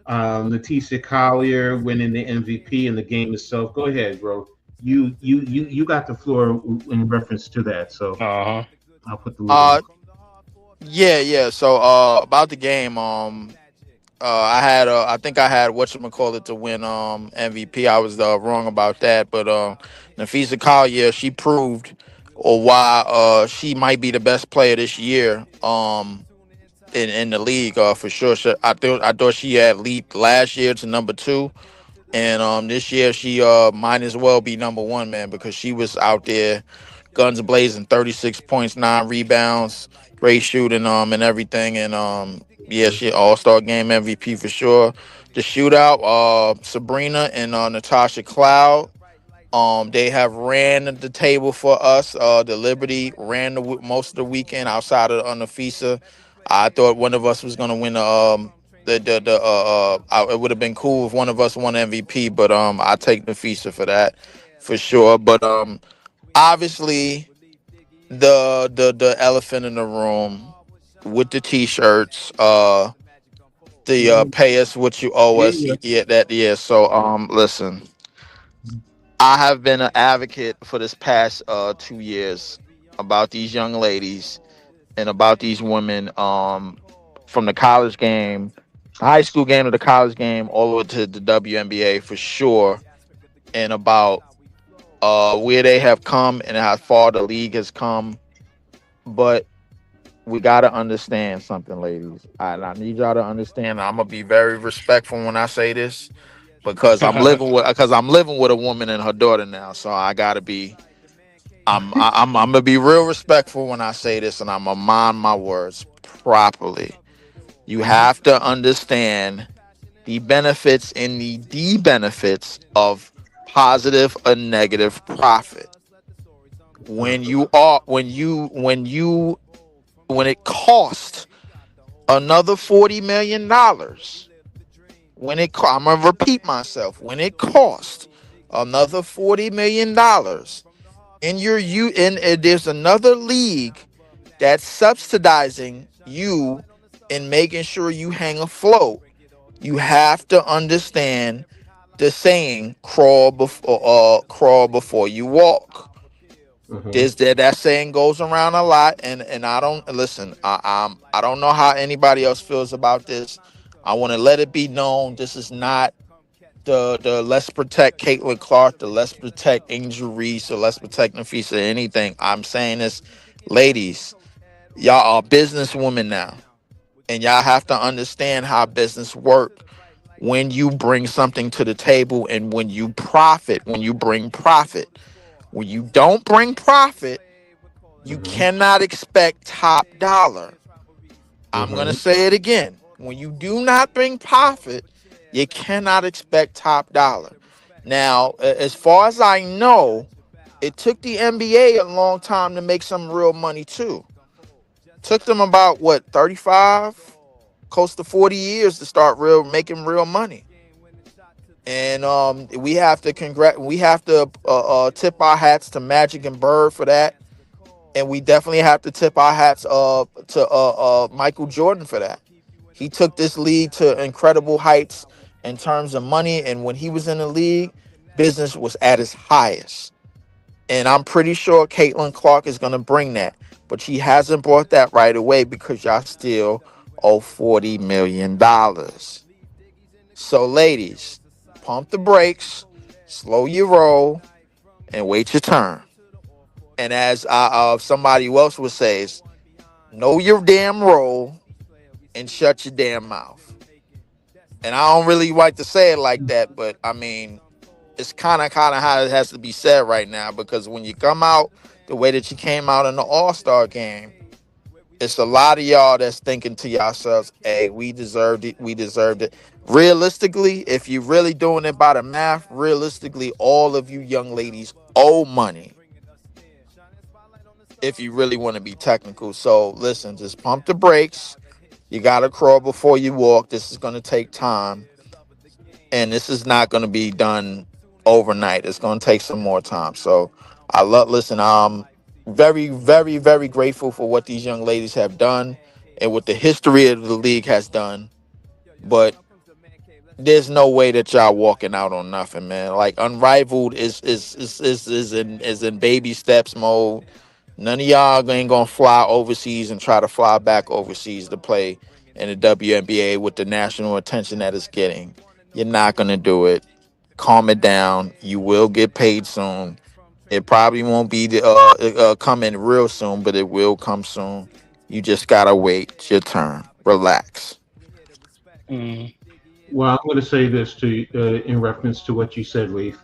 S2: Napheesa Collier winning the MVP in the game itself. Go ahead, bro. You got the floor in reference to that, so
S3: Uh-huh.
S2: I'll put the lid on.
S4: Uh, yeah, yeah. So about the game, I think I had whatchamacallit to win MVP. I was wrong about that, but Napheesa Collier, she proved or why she might be the best player this year in the league for sure. I thought she had leaped last year to number 2, and this year she might as well be number 1, man, because she was out there guns blazing, 36 points, 9 rebounds, great shooting and everything, and yeah, she All-Star game MVP for sure. The shootout, Sabrina and Natasha Cloud. They have ran the table for us. The Liberty ran most of the weekend outside of Nafisa. I thought one of us was gonna win it would have been cool if one of us won MVP, but I take Nafisa for that for sure. But obviously the elephant in the room with the t-shirts, the
S2: Mhm.
S4: pay us what you owe
S2: Yeah,
S4: us.
S2: yeah.
S4: Yeah, that, yeah. So listen, I have been an advocate for this past 2 years about these young ladies and about these women, from the college game, high school game to the college game, all the way to the WNBA for sure, and about where they have come and how far the league has come. But we gotta understand something, ladies. I need y'all to understand. I'm gonna be very respectful when I say this because I'm living with a woman and her daughter now. So I gotta be. I'm gonna be real respectful when I say this, and I'm gonna mind my words properly. You
S2: Mhm.
S4: have to understand the benefits and the benefits of positive or negative profit. When
S2: Uh,
S4: you are when it costs another $40 million, I'm gonna repeat myself, when it costs another $40 million, and there's another league that's subsidizing you and making sure you hang afloat. You have to understand the saying crawl before you walk.
S2: Mm-hmm.
S4: There's that saying goes around a lot, and I don't listen. I don't know how anybody else feels about this. I want to let it be known this is not the let's protect Caitlin Clark, the let's protect Angel Reese, or let's protect Napheesa, anything. I'm saying this, ladies, y'all are businesswomen now, and y'all have to understand how business work. When you bring something to the table and when you profit, when you bring profit, when you don't bring profit, you
S2: Mm-hmm.
S4: cannot expect top dollar. I'm going to
S2: Mm-hmm.
S4: say it again. When you do not bring profit, you cannot expect top dollar. Now, as far as I know, it took the NBA a long time to make some real money too. Took them about what, 35, close to 40 years to start making real money. And we have to tip our hats to Magic and Bird for that, and we definitely have to tip our hats to Michael Jordan for that. He took this league to incredible heights in terms of money, and when he was in the league, business was at its highest. And I'm pretty sure Caitlin Clark is going to bring that, but she hasn't brought that right away because y'all still owe $40 million. So, ladies, pump the brakes, slow your roll, and wait your turn. And as somebody else would say, is know your damn role and shut your damn mouth. And I don't really like to say it like that, but I mean, it's kind of how it has to be said right now, because when you come out the way that you came out in the All-Star game, it's a lot of y'all that's thinking to yourselves, hey, we deserved it. We deserved it. Realistically, if you're really doing it by the math, realistically, all of you young ladies owe money if you really want to be technical. So listen, just pump the brakes. You got to crawl before you walk. This is going to take time. And this is not going to be done overnight. It's going to take some more time. So listen, I'm very, very, very grateful for what these young ladies have done and what the history of the league has done. But there's no way that y'all walking out on nothing, man. Like Unrivaled is in baby steps mode. None of y'all ain't gonna fly overseas and try to fly back overseas to play in the WNBA with the national attention that it's getting. You're not gonna do it. Calm it down. You will get paid soon. It probably won't be coming real soon, but it will come soon. You just gotta wait your turn. Relax.
S3: Mm.
S2: Well, I'm going to say this to in reference to what you said, Leaf.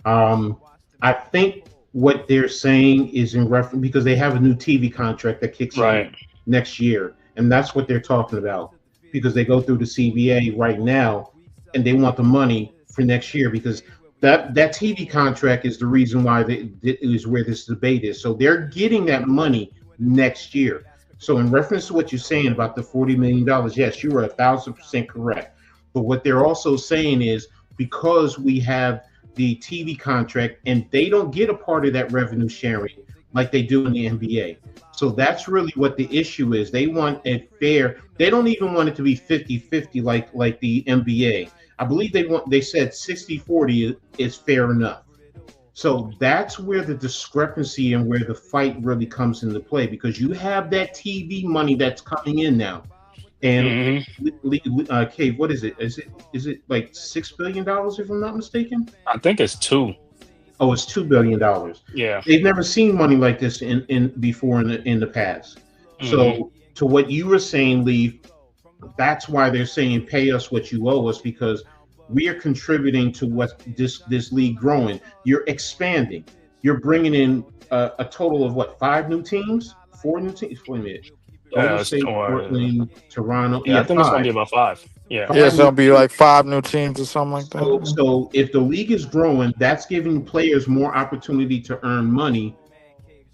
S2: Um, I think what they're saying is in reference because they have a new TV contract that kicks in
S3: Right.
S2: next year, and that's what they're talking about because they go through the CBA right now, and they want the money for next year because that TV contract is the reason why is where this debate is. So they're getting that money next year. So in reference to what you're saying about the $40 million, yes, you are 1,000% correct. But what they're also saying is because we have the TV contract and they don't get a part of that revenue sharing like they do in the NBA. So that's really what the issue is. They want it fair. They don't even want it to be 50-50 like the NBA. I believe they said 60-40 is fair enough. So that's where the discrepancy and where the fight really comes into play because you have that TV money that's coming in now. And
S3: Hmm.
S2: Cave, what is it? Is it like $6 billion if I'm not mistaken?
S3: I think it's two.
S2: Oh, it's $2 billion.
S3: Yeah.
S2: They've never seen money like this in before in the past.
S3: Hmm.
S2: So to what you were saying, Lee, that's why they're saying pay us what you owe us because we are contributing to what this league growing. You're expanding. You're bringing in a total of what 5 new teams, 4 new teams. Wait a minute. Golden
S3: Yeah.
S2: State,
S3: Or
S2: Portland, Toronto.
S3: yeah. I
S2: Yeah,
S3: think it's gonna
S2: five.
S3: be about five. Yeah.
S4: Yeah,
S2: Five
S4: it's
S2: new
S4: gonna be
S2: teams.
S4: like 5 new teams or something like that.
S2: So if the league is growing, that's giving players more opportunity to earn money.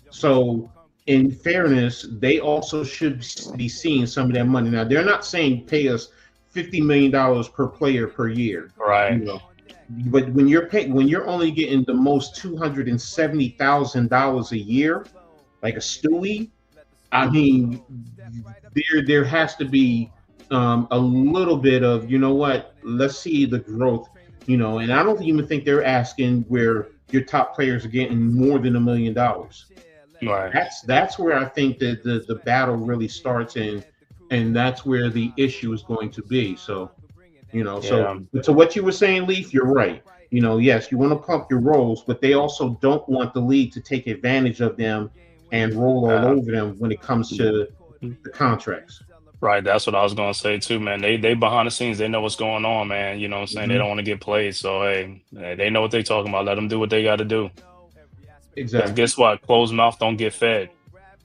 S2: So in fairness, they also should be seeing some of that money. Now they're not saying pay us $50 million per player per year,
S3: Right.
S2: you know. But when you're only getting the most $270,000 a year, like a Stewie, I mean, there has to be a little bit of, you know what, let's see the growth, and I don't even think they're asking where your top players are getting more than $1 million.
S3: Right.
S2: That's where I think that the battle really starts, and that's where the issue is going to be. So,
S3: Yeah.
S2: but to what you were saying, Leaf, you're right. Yes, you want to pump your roles, but they also don't want the league to take advantage of them and roll all
S3: Uh,
S2: over them when it comes to the contracts.
S3: right. That's what I was gonna say too, man. They behind the scenes. They know what's going on, man. You know what I'm saying? They
S2: Hmm.
S3: don't want to get played. So hey, they know what they talking about. Let them do what they got to do. Because
S2: Exactly.
S3: guess what? Closed mouth don't get fed.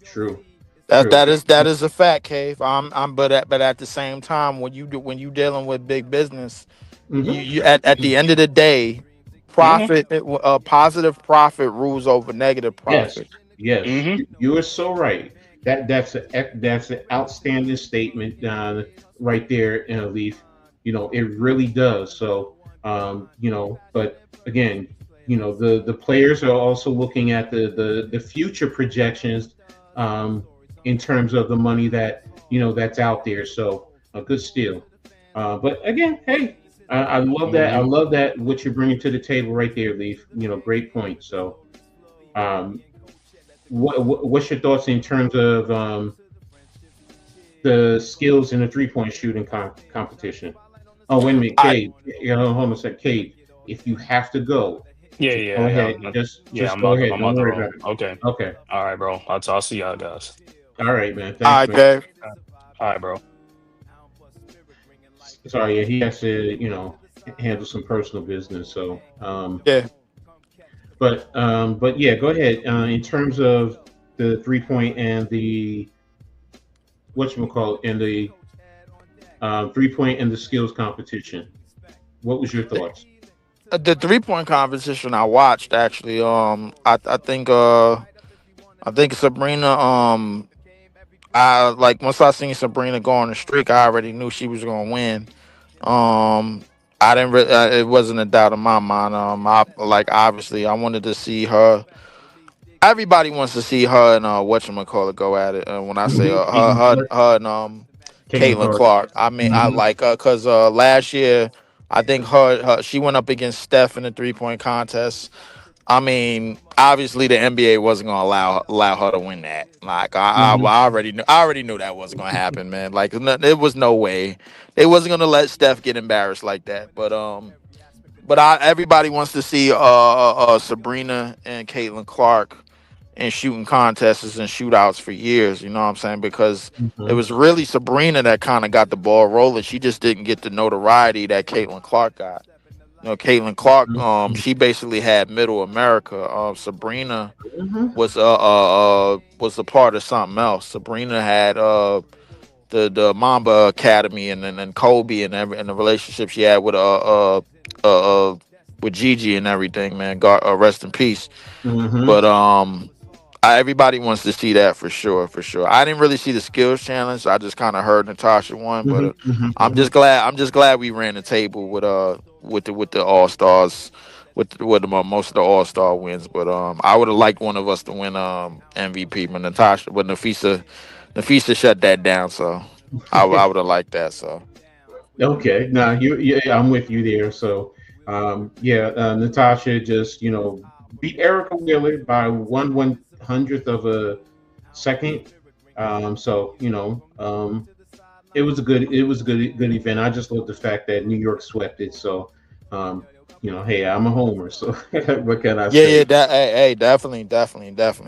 S2: True.
S4: That
S2: True.
S4: that is a fact, Cave. But at the same time, when you dealing with big business,
S2: Hmm.
S4: you at the end of the day,
S3: Hmm.
S4: positive profit rules over negative
S2: Yes.
S4: profit.
S2: Yes.
S3: Hmm.
S2: You are so right. That's an outstanding statement, right there in a Leaf. It really does. So, but again, the players are also looking at the future projections, um, in terms of the money that's out there. So a good steal. But again, hey, I love that. I
S3: Hmm.
S2: love that what you're bringing to the table right there, Leaf. Great point. So, um, what's your thoughts in terms of the skills in the 3-point shooting competition? Oh, wait a minute,
S4: I
S2: Cade. Hold on a second, Cade. If you have to go,
S3: Yeah,
S2: just go
S3: yeah,
S2: ahead.
S3: yeah. Yeah,
S2: Just go ahead.
S3: I'm
S2: Don't
S3: about to
S2: worry
S3: roll.
S2: about it.
S3: Okay.
S2: Okay.
S3: All right, bro. I'll see y'all guys.
S2: All right, man.
S4: all
S2: Thanks,
S4: right,
S2: man.
S4: Cave.
S3: All right, bro.
S2: Sorry, yeah, he has to, handle some personal business. So,
S4: Yeah.
S2: but yeah, go ahead. In terms of the 3-point and the whatchamacallit, and the 3-point and the skills competition, what was your thoughts?
S4: The 3-point competition I watched actually. I think Sabrina. I like once I seen Sabrina go on the streak, I already knew she was gonna win. Um, I didn't. It wasn't a doubt in my mind. I like obviously I wanted to see her. Everybody wants to see her and whatchamacallit go at it. When I say
S2: Caitlin Clark.
S4: her and
S2: Caitlin
S4: Caitlin
S2: Clark.
S4: Clark. I mean I
S2: Hmm.
S4: like her because last year I think she went up against Steph in the 3-point contest. I mean, obviously the NBA wasn't gonna allow her to win that. Like
S2: Hmm.
S4: I already knew that wasn't gonna happen, man. Like it was no way they wasn't gonna let Steph get embarrassed like that. But everybody wants to see Sabrina and Caitlin Clark in shooting contests and shootouts for years. You know what I'm saying? Because it
S2: Hmm.
S4: was really Sabrina that kind of got the ball rolling. She just didn't get the notoriety that Caitlin Clark got. Caitlin Clark, she basically had Middle America. Sabrina
S2: Hmm.
S4: was a part of something else. Sabrina had the Mamba Academy and Kobe and the relationship she had with Gigi and everything. Man, God rest in peace.
S2: Hmm.
S4: But everybody wants to see that for sure, for sure. I didn't really see the skills challenge. I just kind of heard Natasha won, but
S2: Hmm. Hmm.
S4: I'm
S2: Hmm.
S4: just glad. I'm just glad we ran the table with the All Stars, most of the All Star wins. But I would have liked one of us to win MVP, but Napheesa shut that down. So I would have liked that. So
S2: Okay, now yeah, I'm with you there. So, yeah, Natasha just beat Erica Wheeler by 1/100th of a second. So it was a good event. I just love the fact that New York swept it. So, hey, I'm a homer. So what can I
S4: yeah,
S2: say?
S4: hey, definitely,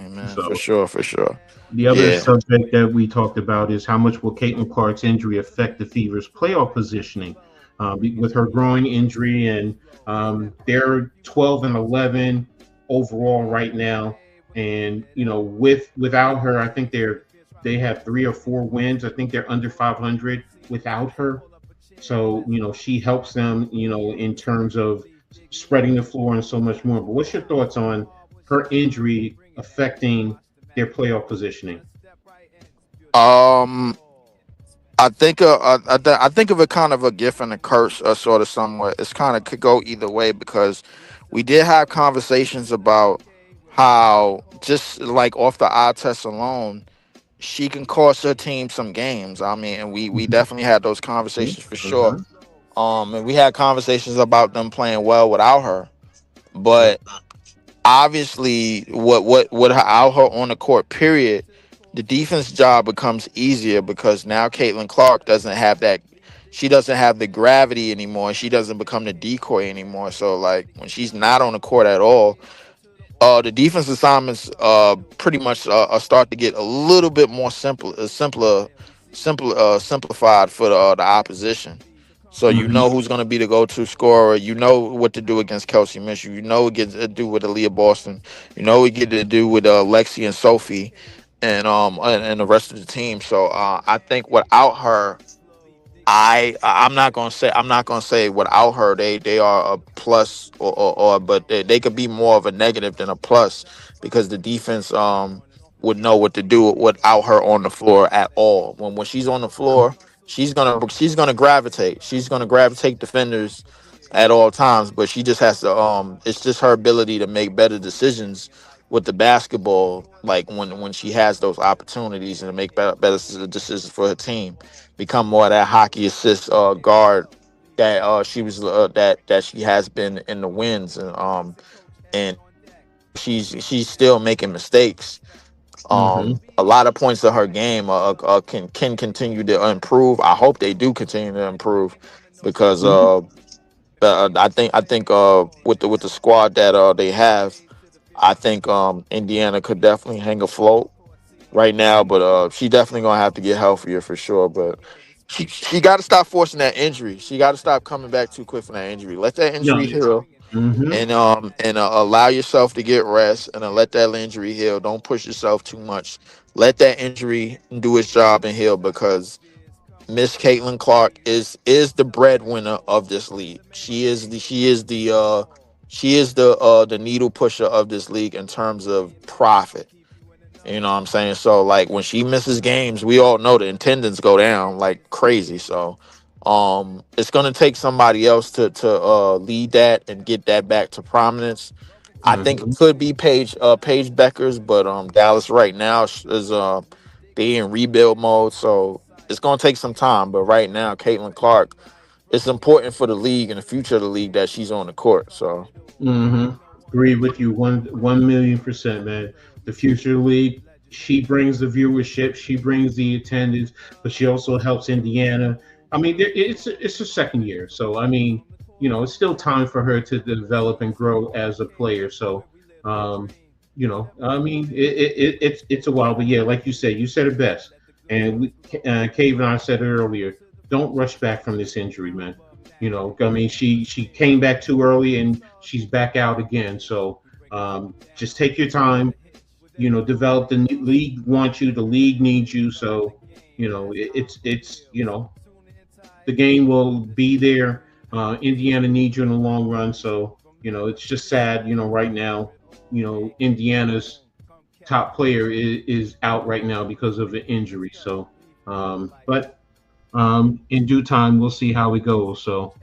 S4: man, for
S2: So
S4: sure, for sure.
S2: the other
S4: Yeah.
S2: subject that we talked about is how much will Caitlin Clark's injury affect the Fever's playoff positioning, with her growing injury, and they're 12 and 11 overall right now, and without her, I think they have 3 or 4 wins. I think they're under 500 without her. So she helps them, in terms of spreading the floor and so much more. But what's your thoughts on her injury affecting their playoff positioning?
S4: Um, I think of it kind of a gift and a curse, sort of somewhat. It's kind of could go either way because we did have conversations about how just like off the eye test alone, she can cost her team some games. I mean, and we definitely had those conversations for sure.
S2: Uh-huh.
S4: And we had conversations about them playing well without her. But obviously, without her on the court, period, the defense job becomes easier because now Caitlin Clark doesn't have that. She doesn't have the gravity anymore. She doesn't become the decoy anymore. So like when she's not on the court at all, the defense assignments pretty much start to get a little bit more simplified for the opposition. So you
S2: Mm-hmm.
S4: know who's going to be the go-to scorer. You know what to do against Kelsey Mitchell. You know what gets to do with Aaliyah Boston. You know what get to do with Lexi and Sophie, and the rest of the team. So I think without her, I'm not gonna say without her they are a plus or but they could be more of a negative than a plus because the defense would know what to do without her on the floor at all. When she's on the floor, she's gonna gravitate defenders at all times, but she just has to it's just her ability to make better decisions with the basketball, like when she has those opportunities and to make better decisions for her team, become more of that hockey assist guard that she was that she has been in the wins, and she's still making mistakes.
S2: Mm-hmm.
S4: A lot of points of her game can continue to improve. I hope they do continue to improve because
S2: Mm-hmm.
S4: I think with the squad that they have, I think Indiana could definitely hang afloat right now, but she definitely gonna have to get healthier for sure. But she got to stop forcing that injury. She got to stop coming back too quick from that injury. Let that
S2: Yeah.
S4: injury heal,
S2: Mm-hmm.
S4: and allow yourself to get rest, and let that injury heal. Don't push yourself too much. Let that injury do its job and heal because Miss Caitlin Clark is the breadwinner of this league. She is the needle pusher of this league in terms of profit. You know what I'm saying? So like when she misses games, we all know the attendance go down like crazy. So it's gonna take somebody else to lead that and get that back to prominence. I think it
S2: Mm-hmm.
S4: could be Paige Beckers, but Dallas right now is they in rebuild mode, so it's gonna take some time. But right now, Caitlin Clark, it's important for the league and the future of the league that she's on the court. So
S2: Mm-hmm. Agree with you 1,000,000%, man. The future league, she brings the viewership, she brings the attendance, but she also helps Indiana. I mean, it's her second year, so I mean, it's still time for her to develop and grow as a player. So, um, I mean, it's a while, but yeah, like you said it best, and Cave and I said it earlier. Don't rush back from this injury, man. I mean, she came back too early and she's back out again. So just take your time. Develop. The league wants you. The league needs you. So it's the game will be there. Indiana needs you in the long run. So it's just sad. Right now, Indiana's top player is out right now because of an injury. So, but in due time, we'll see how it goes. So,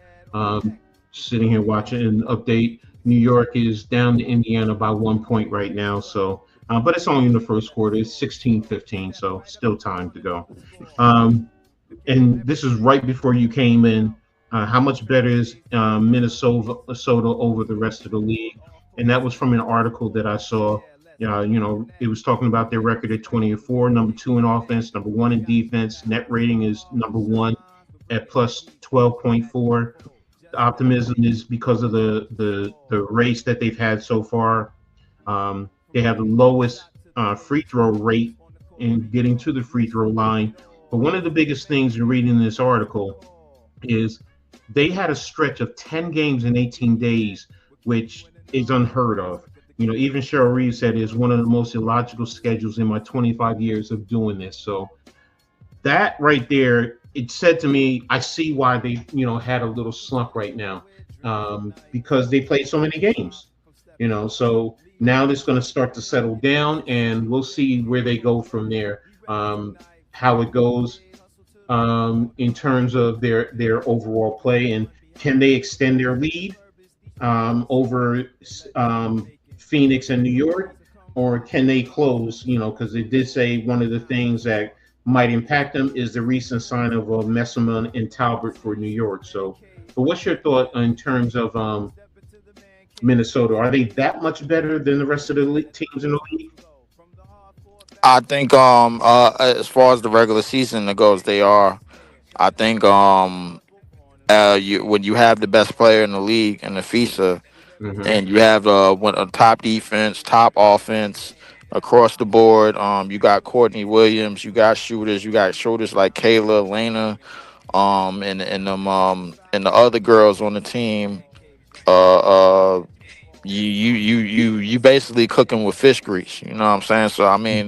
S2: sitting here watching an update, New York is down to Indiana by 1 point right now. So, but it's only in the first quarter. It's 16-15, so still time to go. Um, and this is right before you came in. How much better is Minnesota over the rest of the league? And that was from an article that I saw. It was talking about their record at 20-4, number two in offense, number one in defense. Net rating is number one at plus 12.4. The optimism is because of the race that they've had so far. They have the lowest free throw rate in getting to the free throw line. But one of the biggest things in reading this article is they had a stretch of 10 games in 18 days, which is unheard of. Even Cheryl Reeve said it's one of the most illogical schedules in my 25 years of doing this. So that right there, it said to me, I see why they, had a little slump right now, because they played so many games. So now it's going to start to settle down, and we'll see where they go from there. How it goes in terms of their overall play, and can they extend their lead over Phoenix and New York? or can they close? Because it did say one of the things that might impact them is the recent sign of Messama and Talbot for New York. So, but what's your thought in terms of Minnesota? Are they that much better than the rest of the teams in the league?
S4: I think as far as the regular season goes, they are. I think you when you have the best player in the league in the FISA,
S2: Hmm.
S4: and you have a top defense, top offense across the board. You got Courtney Williams, you got shooters, you got shooters like Kayla, Lena, and the other girls on the team. Uh, uh, you basically cooking with fish grease. You know what I'm saying? So I mean,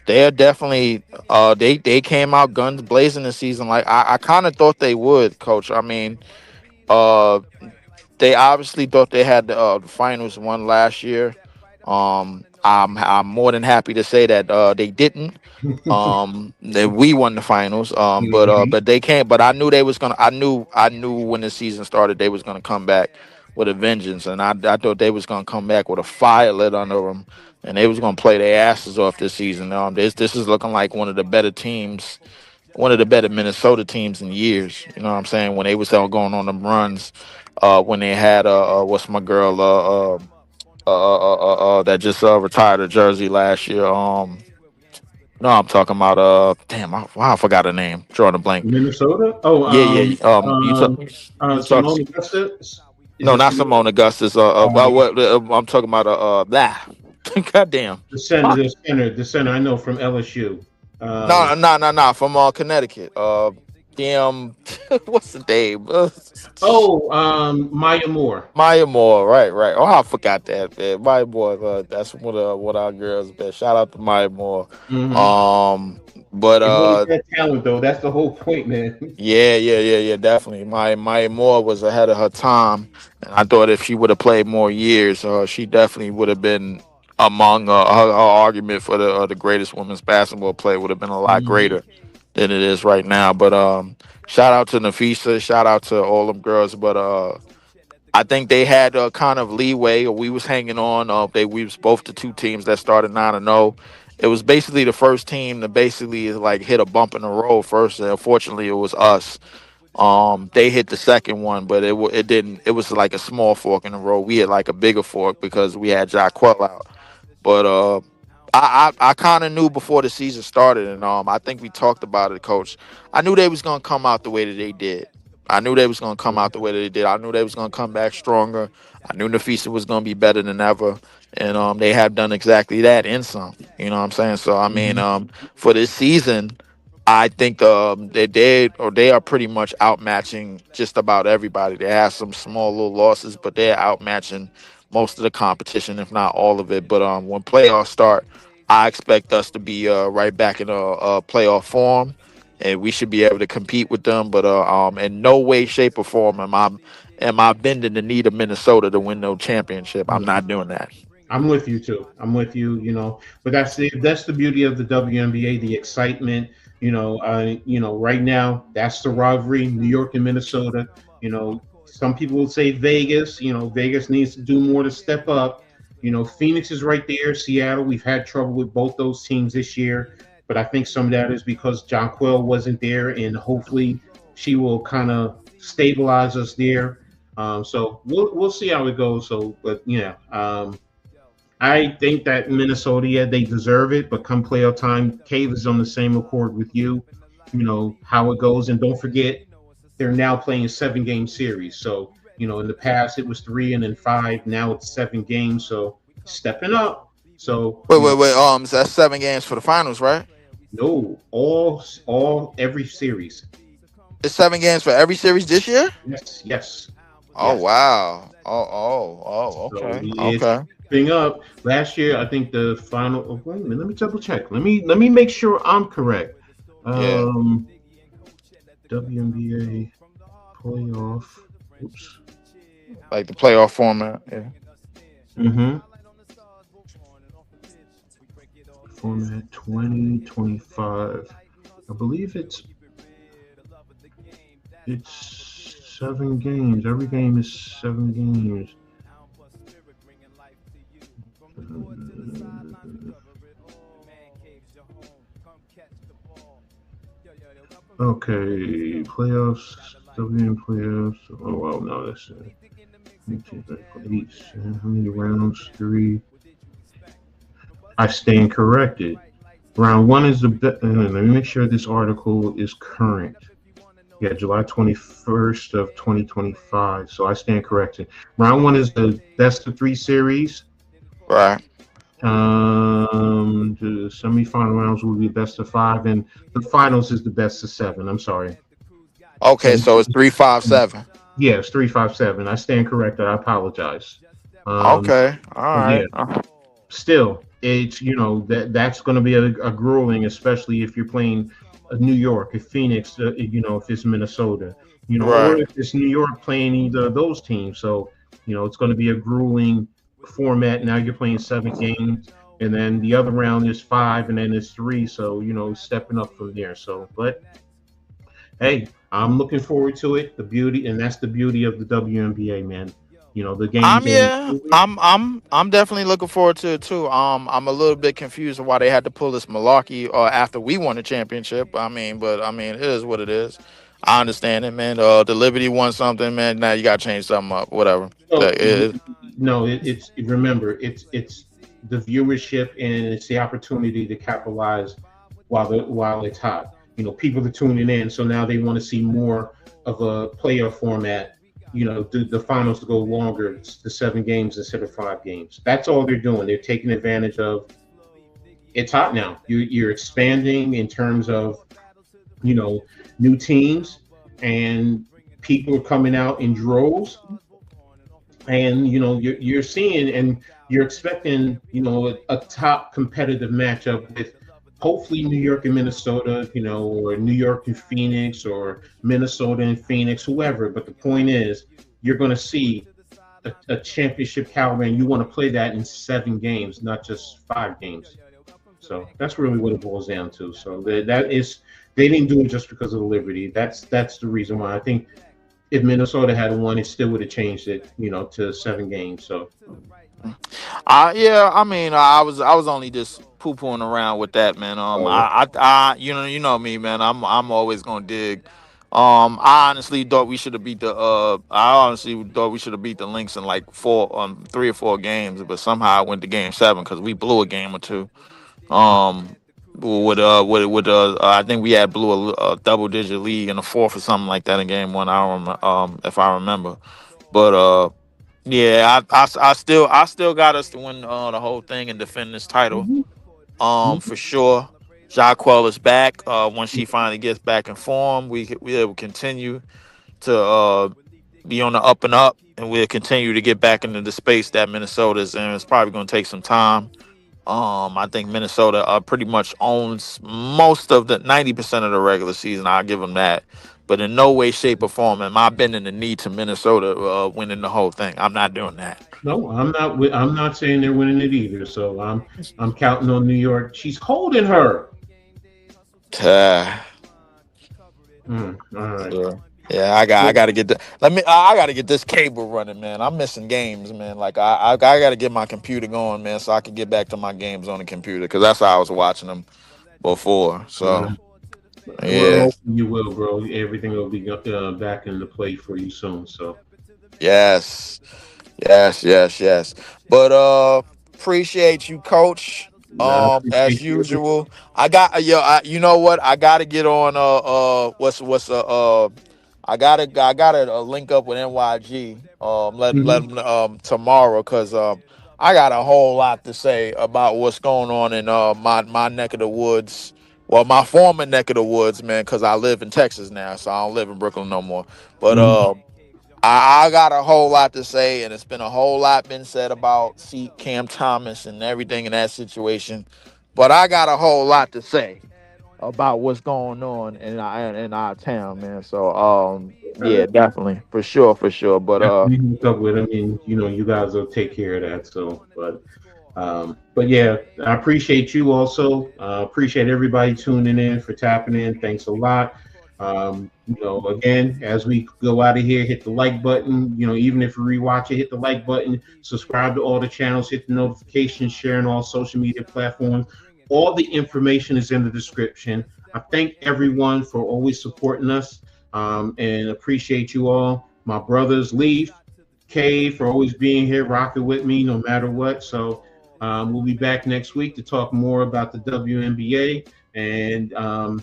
S4: they're definitely they came out guns blazing this season. Like I kind of thought they would, Coach. I mean, uh, they obviously thought they had the finals won last year. I'm more than happy to say that they didn't. That we won the finals. But they can't. But I knew they was gonna. I knew when the season started they was gonna come back with a vengeance, and I thought they was gonna come back with a fire lit under them, and they was gonna play their asses off this season. This is looking like one of the better teams, one of the better Minnesota teams in years. You know what I'm saying? When they was all going on them runs, when they had what's my girl that just retired a jersey last year. No, I'm talking about damn, I forgot her name. Drawing a blank.
S2: Minnesota? Oh,
S4: Yeah, yeah. You talk.
S2: Simone Augusta? Is
S4: No,
S2: it
S4: not
S2: Simone?
S4: Simone Augustus. What I'm talking about. Blah. Goddamn. Fuck.
S2: The center I know from LSU.
S4: No,
S2: Um,
S4: no, no, no. From Connecticut. Damn. What's the name?
S2: Maya Moore.
S4: Maya Moore. Right, right. Oh, I forgot that. Man. Maya Moore. That's one of our girls. Man. Shout out to Maya Moore.
S2: Hmm.
S4: Um, but
S2: They wanted that talent though. That's the whole point, man.
S4: Yeah, yeah, yeah, yeah, definitely. Maya Moore was ahead of her time, and I thought if she would have played more years, she definitely would have been among her argument for the greatest women's basketball player would have been a lot
S2: Hmm.
S4: greater than it is right now. But shout out to Napheesa, shout out to all them girls. But I think they had kind of leeway, or we was hanging on. We was both the two teams that started 9-0. It was basically the first team to basically like hit a bump in the road first. And unfortunately, it was us. They hit the second one, but it didn't. It was like a small fork in the road. We had like a bigger fork because we had Jaquel out. But I kind of knew before the season started, and I think we talked about it, Coach. I knew they was gonna come out the way that they did. I knew they was gonna come out the way that they did. I knew they was gonna come back stronger. I knew Nafisa was gonna be better than ever, and they have done exactly that and some. You know what I'm saying? So I mean,
S2: Hmm.
S4: for this season, I think they are pretty much outmatching just about everybody. They have some small little losses, but they're outmatching most of the competition, if not all of it. But when playoffs start, I expect us to be right back in a playoff form, and we should be able to compete with them. But in no way, shape, or form am I bending the knee to Minnesota to win no championship. I'm not doing that.
S2: I'm with you too. I'm with you. But that's the beauty of the WNBA, the excitement. Right now that's the rivalry, New York and Minnesota. Some people will say Vegas. Vegas needs to do more to step up. Phoenix is right there. Seattle, we've had trouble with both those teams this year, but I think some of that is because Jonquel wasn't there, and hopefully she will kind of stabilize us there. So we'll see how it goes. So, but yeah. I think that Minnesota, yeah, they deserve it, but come playoff time, Cave is on the same accord with you. How it goes, and don't forget they're now playing 7 game series. So in the past it was 3 and then 5, now it's 7 games. So stepping up. So
S4: Wait, wait, wait. So that's 7 games for the finals, right?
S2: no, all every series.
S4: It's 7 games for every series this year.
S2: Yes, yes,
S4: Oh
S2: yes.
S4: wow. Oh.
S2: So
S4: Okay.
S2: it's
S4: Okay.
S2: stepping up. Last year, I think the final. Oh, wait a minute, let me double check. Let me make sure I'm correct.
S4: Yeah.
S2: Um, WNBA playoff. Oops.
S4: Like the playoff format. Yeah.
S2: Mm-hmm. Format 2025. I believe it's 7 games. Every game is 7 games. Okay, playoffs, WN playoffs. Oh well, no, that's 18, 34, how many rounds? Three. I stand corrected. Round one is let me make sure this article is current. Yeah, July 21st of 2025. So I stand corrected. Round one is the best of three series.
S4: Right.
S2: The semifinal rounds will be best of five, and the finals is the best of seven. I'm sorry.
S4: Okay,
S2: So
S4: so it's 3-5-7.
S2: yeah, it's 3-5-7. I stand corrected. I apologize. Um,
S4: Okay, all
S2: but yeah,
S4: right.
S2: still, it's that's going to be a grueling, especially if you're playing New York, if Phoenix, if it's Minnesota, or
S4: Right.
S2: if it's New York playing either of those teams. So it's going to be a grueling format. Now you're playing 7 games, and then the other round is 5, and then it's 3. So stepping up from there. So, but hey, I'm looking forward to it. The beauty, and that's the beauty of the WNBA, man. The games are
S4: Yeah,
S2: improving.
S4: I'm definitely looking forward to it too. I'm a little bit confused of why they had to pull this malarkey after we won the championship. But it is what it is. I understand it, man. The Liberty won something, man. Now you got to change something up. Whatever.
S2: So
S4: It,
S2: no, remember it's the viewership, and it's the opportunity to capitalize while it's hot. People are tuning in, so now they want to see more of a playoff format. The finals to go longer, the 7 games instead of 5 games. That's all they're doing. They're taking advantage of. It's hot now. You're expanding in terms of new teams, and people are coming out in droves, and you're seeing, and you're expecting a top competitive matchup with hopefully New York and Minnesota, or New York and Phoenix, or Minnesota and Phoenix, whoever. But the point is, you're going to see a championship caliber, and you want to play that in 7 games, not just 5 games. So that's really what it boils down to. So that is, they didn't do it just because of the Liberty. That's the reason why. I think if Minnesota had won, it still would have changed it, to 7 games. So
S4: yeah, I was only just poo pooing around with that, man. You know me, man. I'm always gonna dig. I honestly thought we should have beat the. I honestly thought we should have beat the Lynx in like 3 or 4 games, but somehow I went to game 7 because we blew a game or two. Um, I think we had blew a double digit lead in the fourth or something like that in game 1. I don't remember, if I remember, but yeah, I still got us to win the whole thing and defend this title.
S2: mhm,
S4: For sure. Jaquel is back. Once she finally gets back in form, we will continue to be on the up and up, and we'll continue to get back into the space that Minnesota's in. It's probably going to take some time. I think Minnesota pretty much owns most of the 90% of the regular season. I'll give them that. But in no way, shape, or form am I bending the knee to Minnesota winning the whole thing. I'm not doing that.
S2: no, I'm not. I'm not saying they're winning it either. So I'm counting on New York. She's holding her.
S4: Uh,
S2: All right.
S4: yeah, yeah. I got to get the. I got to get this cable running, man. I'm missing games, man. Like I got to get my computer going, man, so I can get back to my games on the computer because that's how I was watching them before.
S2: Uh,
S4: So
S2: well,
S4: yeah.
S2: hopefully you will, bro. Everything will be back into play for you soon. So
S4: Yes. Yes, yes, yes. But appreciate you, Coach.
S2: I
S4: As
S2: appreciate you.
S4: usual. I got you know what? I gotta get on what's I gotta link up with NYG let
S2: Mhm.
S4: them tomorrow because I got a whole lot to say about what's going on in my neck of the woods. Well, my former neck of the woods, man, because I live in Texas now, so I don't live in Brooklyn no more. But
S2: Mhm.
S4: I got a whole lot to say, and it's been a whole lot been said about Cam Thomas and everything in that situation. But I got a whole lot to say about what's going on in our town, man. So yeah, definitely, for sure, for sure. But
S2: After you hook up with him, and you guys will take care of that. So, but yeah, I appreciate you also. Appreciate everybody tuning in for tapping in. Thanks a lot. Again, as we go out of here, hit the like button. Even if you rewatch it, hit the like button. Subscribe to all the channels. Hit the notifications. Share on all social media platforms. All the information is in the description. I thank everyone for always supporting us, and appreciate you all. My brothers, Leaf, Kay, for always being here, rocking with me no matter what. So we'll be back next week to talk more about the WNBA, and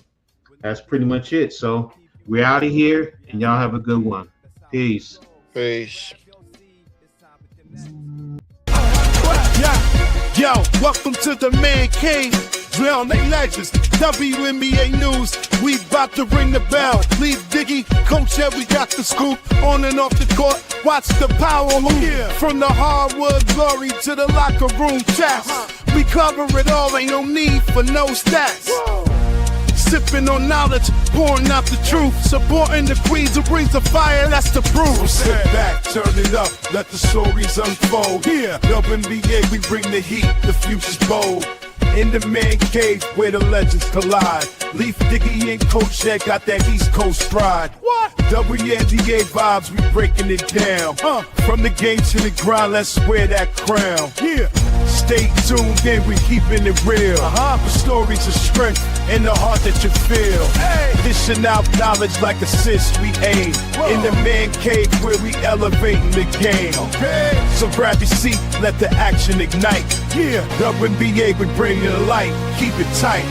S2: that's pretty much it. So we're out of here, and y'all have a good one. Peace.
S4: Peace.
S1: Yo, welcome to the Man Cave. Drown they legends, WNBA news. We about to ring the bell. Leave Diggy, coach, yeah, we got the scoop. On and off the court, watch the power move. From the hardwood glory to the locker room chats. We cover it all, ain't no need for no stats. Sipping on knowledge, pouring out the truth. Supporting the queens who brings the fire, that's the proof. So sit back, turn it up, let the stories unfold. Here, WNBA, we bring the heat, the future's bold. In the man cave where the legends collide. Leaf, Diggy, and Coach Ed got that East Coast pride. What? WNBA vibes, we breaking it down. From the game to the grind, let's wear that crown. Yeah. Stay tuned in, we keeping it real. The stories of strength and the heart that you feel. Dishing out knowledge like assists we aim. In the man cave where we elevating the game. So grab your seat, let the action ignite. Yeah, WNBA, we bring it to light. Keep it tight.